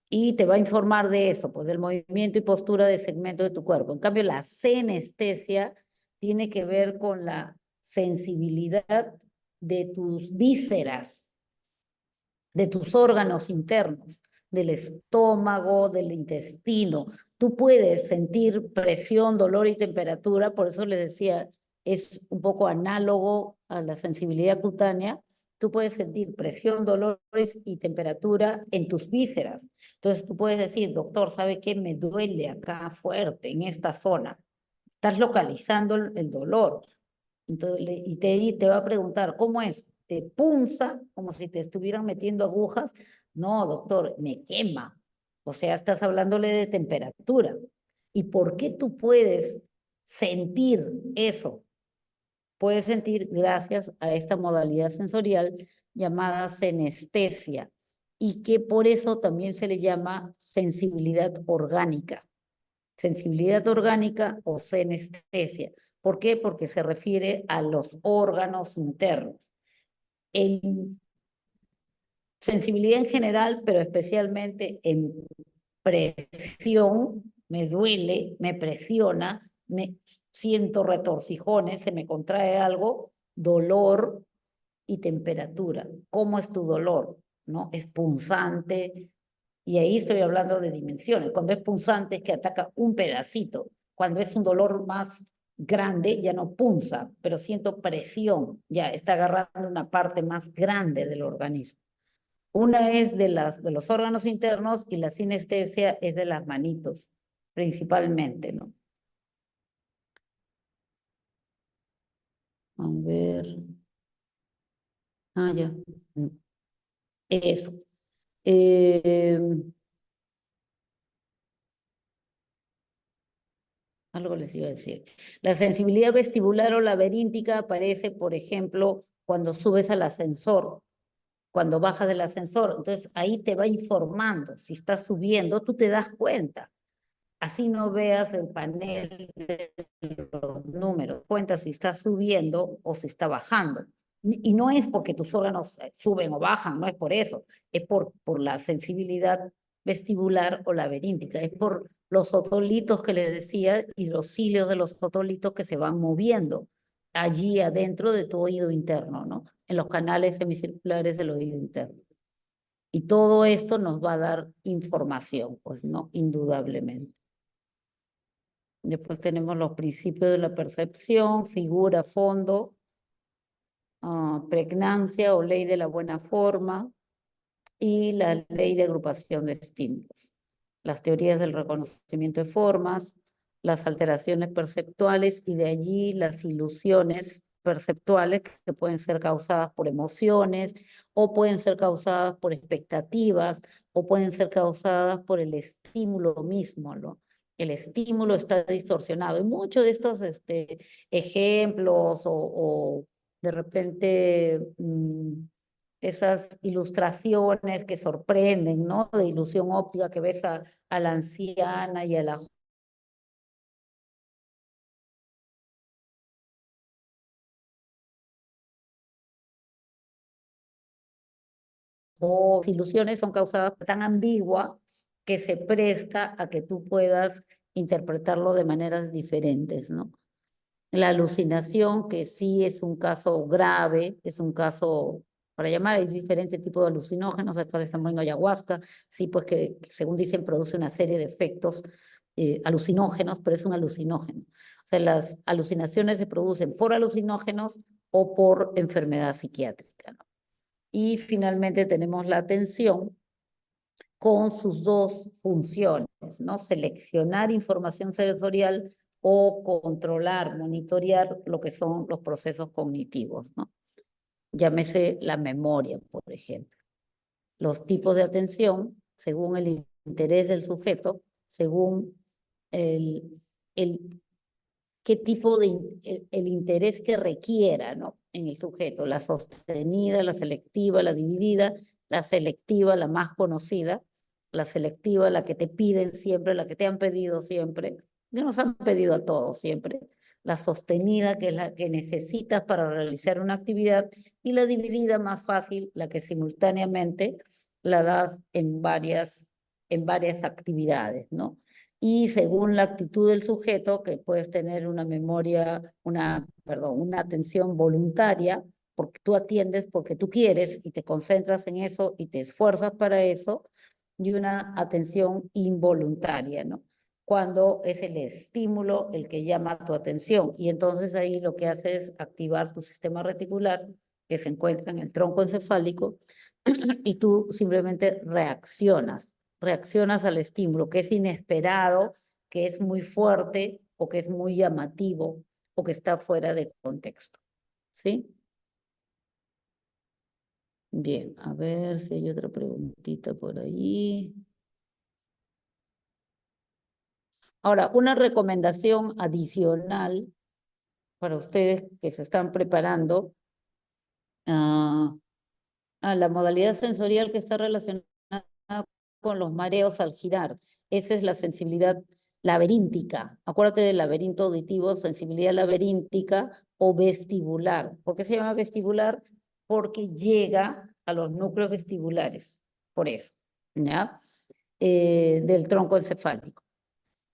Y te va a informar de eso, pues del movimiento y postura de segmentos de tu cuerpo. En cambio, la senestesia tiene que ver con la sensibilidad de tus vísceras, de tus órganos internos, del estómago, del intestino. Tú puedes sentir presión, dolor y temperatura, por eso les decía, es un poco análogo a la sensibilidad cutánea. Tú puedes sentir presión, dolores y temperatura en tus vísceras. Entonces tú puedes decir, doctor, ¿sabe qué? Me duele acá fuerte, en esta zona. Estás localizando el dolor. Entonces, te va a preguntar, ¿cómo es? ¿Te punza como si te estuvieran metiendo agujas? No, doctor, me quema. O sea, estás hablándole de temperatura. ¿Y por qué tú puedes sentir eso? Puedes sentir gracias a esta modalidad sensorial llamada senestesia y que por eso también se le llama sensibilidad orgánica. Sensibilidad orgánica o senestesia. ¿Por qué? Porque se refiere a los órganos internos. En sensibilidad en general, pero especialmente en presión, me duele, me presiona, me siento retorcijones, se me contrae algo, dolor y temperatura. ¿Cómo es tu dolor? ¿No? ¿Es punzante? Y ahí estoy hablando de dimensiones. Cuando es punzante es que ataca un pedacito. Cuando es un dolor más grande ya no punza, pero siento presión, ya está agarrando una parte más grande del organismo. Una es de los órganos internos y la sinestesia es de las manitos, principalmente, ¿no? A ver. Ah, ya. Eso. Eh, Algo les iba a decir. La sensibilidad vestibular o laberíntica aparece, por ejemplo, cuando subes al ascensor, cuando bajas del ascensor. Entonces ahí te va informando. Si estás subiendo, tú te das cuenta. Así no veas el panel de los números. Cuenta si está subiendo o si está bajando. Y no es porque tus órganos suben o bajan, no es por eso. Es por la sensibilidad vestibular o laberíntica. Es por los otolitos que les decía y los cilios de los otolitos que se van moviendo allí adentro de tu oído interno, ¿no? En los canales semicirculares del oído interno. Y todo esto nos va a dar información, pues, ¿no? Indudablemente. Después tenemos los principios de la percepción, figura, fondo, pregnancia o ley de la buena forma y la ley de agrupación de estímulos. Las teorías del reconocimiento de formas, las alteraciones perceptuales y de allí las ilusiones perceptuales que pueden ser causadas por emociones o pueden ser causadas por expectativas o pueden ser causadas por el estímulo mismo, ¿no? El estímulo está distorsionado. Y muchos de estos ejemplos o de repente esas ilustraciones que sorprenden, ¿no? De ilusión óptica que ves a la anciana y a la joven. Ilusiones son causadas por tan ambigua que se presta a que tú puedas interpretarlo de maneras diferentes, ¿no? La alucinación, que sí es un caso grave, es un caso, para llamar, hay diferentes tipos de alucinógenos, acá le están poniendo ayahuasca, sí, pues que según dicen produce una serie de efectos alucinógenos, pero es un alucinógeno. O sea, las alucinaciones se producen por alucinógenos o por enfermedad psiquiátrica, ¿no? Y finalmente tenemos la atención con sus dos funciones, ¿no? Seleccionar información sensorial o controlar, monitorear lo que son los procesos cognitivos, ¿no? Llámese la memoria, por ejemplo. Los tipos de atención, según el interés del sujeto, según el, el qué tipo de el interés que requiera, ¿no? En el sujeto, la sostenida, la selectiva, la dividida, la selectiva, la más conocida, la selectiva, la que te piden siempre, la que te han pedido siempre, que nos han pedido a todos siempre, la sostenida, que es la que necesitas para realizar una actividad, y la dividida más fácil, la que simultáneamente la das en varias actividades, ¿no? Y según la actitud del sujeto, que puedes tener una memoria, una atención voluntaria, porque tú atiendes porque tú quieres y te concentras en eso y te esfuerzas para eso, y una atención involuntaria, ¿no? Cuando es el estímulo el que llama tu atención. Y entonces ahí lo que hace es activar tu sistema reticular, que se encuentra en el tronco encefálico, y tú simplemente reaccionas al estímulo, que es inesperado, que es muy fuerte o que es muy llamativo o que está fuera de contexto. ¿Sí? Bien, a ver si hay otra preguntita por ahí. Ahora, una recomendación adicional para ustedes que se están preparando. a la modalidad sensorial que está relacionada con los mareos al girar. Esa es la sensibilidad laberíntica. Acuérdate del laberinto auditivo, sensibilidad laberíntica o vestibular. ¿Por qué se llama vestibular? Porque llega a los núcleos vestibulares, por eso, ¿ya? Del tronco encefálico.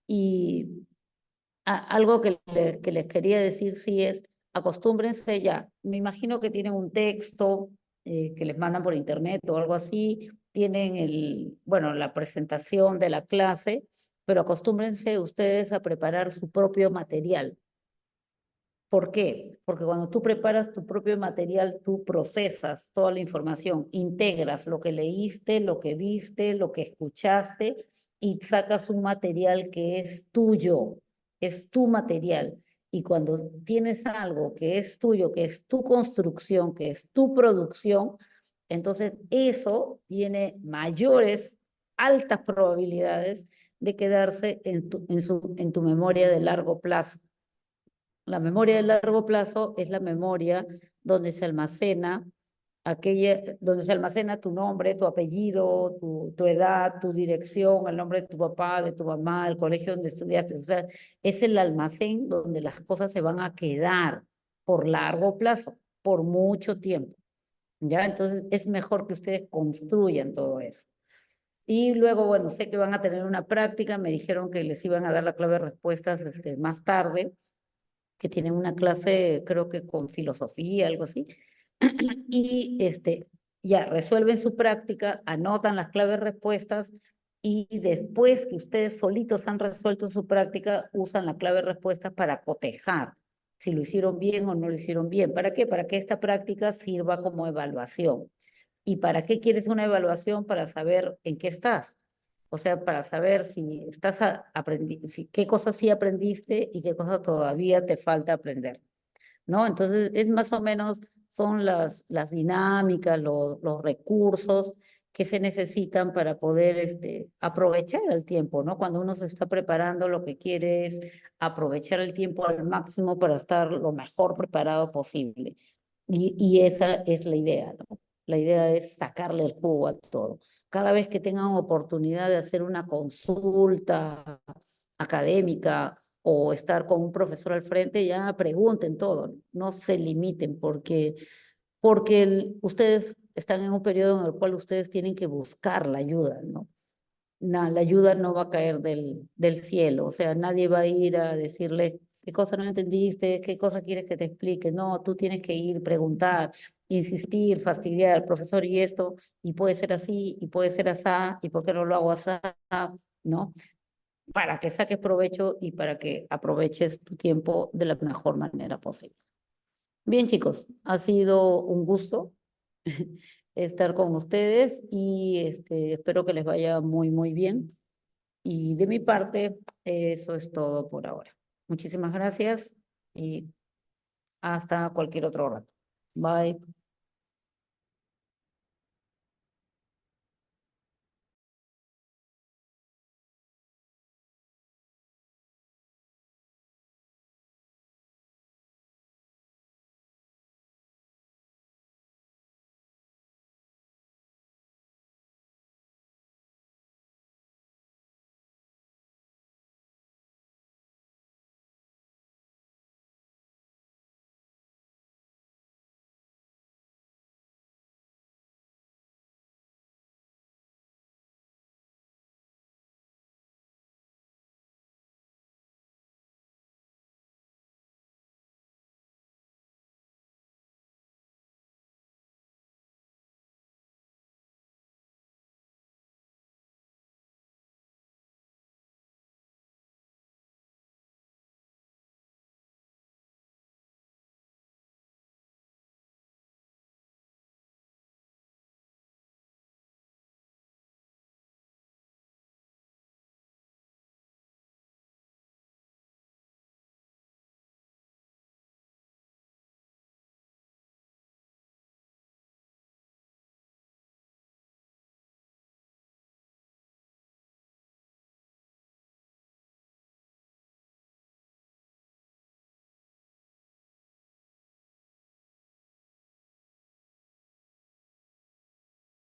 Y algo que les quería decir sí es, acostúmbrense ya. Me imagino que tienen un texto que les mandan por internet o algo así, tienen bueno, la presentación de la clase, pero acostúmbrense ustedes a preparar su propio material. ¿Por qué? Porque cuando tú preparas tu propio material, tú procesas toda la información, integras lo que leíste, lo que viste, lo que escuchaste y sacas un material que es tuyo, es tu material. Y cuando tienes algo que es tuyo, que es tu construcción, que es tu producción, entonces eso tiene mayores, altas probabilidades de quedarse en tu memoria de largo plazo. La memoria de largo plazo es la memoria donde se almacena donde se almacena tu nombre, tu apellido, tu edad, tu dirección, el nombre de tu papá, de tu mamá, el colegio donde estudiaste. O sea, es el almacén donde las cosas se van a quedar por largo plazo, por mucho tiempo. ¿Ya? Entonces es mejor que ustedes construyan todo eso. Y luego, bueno, sé que van a tener una práctica, me dijeron que les iban a dar la clave de respuestas más tarde, que tienen una clase, creo que con filosofía, algo así, y ya resuelven su práctica, anotan las claves respuestas y después que ustedes solitos han resuelto su práctica, usan la clave respuesta para cotejar si lo hicieron bien o no lo hicieron bien. ¿Para qué? Para que esta práctica sirva como evaluación. ¿Y para qué quieres una evaluación? Para saber en qué estás. O sea, para saber si estás qué cosas sí aprendiste y qué cosas todavía te falta aprender, ¿no? Entonces, es más o menos, son las dinámicas, los recursos que se necesitan para poder aprovechar el tiempo, ¿no? Cuando uno se está preparando, lo que quiere es aprovechar el tiempo al máximo para estar lo mejor preparado posible. Y esa es la idea, ¿no? La idea es sacarle el jugo a todo. Cada vez que tengan oportunidad de hacer una consulta académica o estar con un profesor al frente, ya pregunten todo, no se limiten, porque ustedes están en un periodo en el cual ustedes tienen que buscar la ayuda, ¿no? La ayuda no va a caer del cielo, o sea, nadie va a ir a decirle qué cosa no entendiste, qué cosa quieres que te explique. No, tú tienes que ir, preguntar, insistir, fastidiar al profesor y esto, y puede ser así, y puede ser asá, y por qué no lo hago asá, ¿no? Para que saques provecho y para que aproveches tu tiempo de la mejor manera posible. Bien, chicos, ha sido un gusto estar con ustedes y espero que les vaya muy, muy bien. Y de mi parte, eso es todo por ahora. Muchísimas gracias y hasta cualquier otro rato. Bye.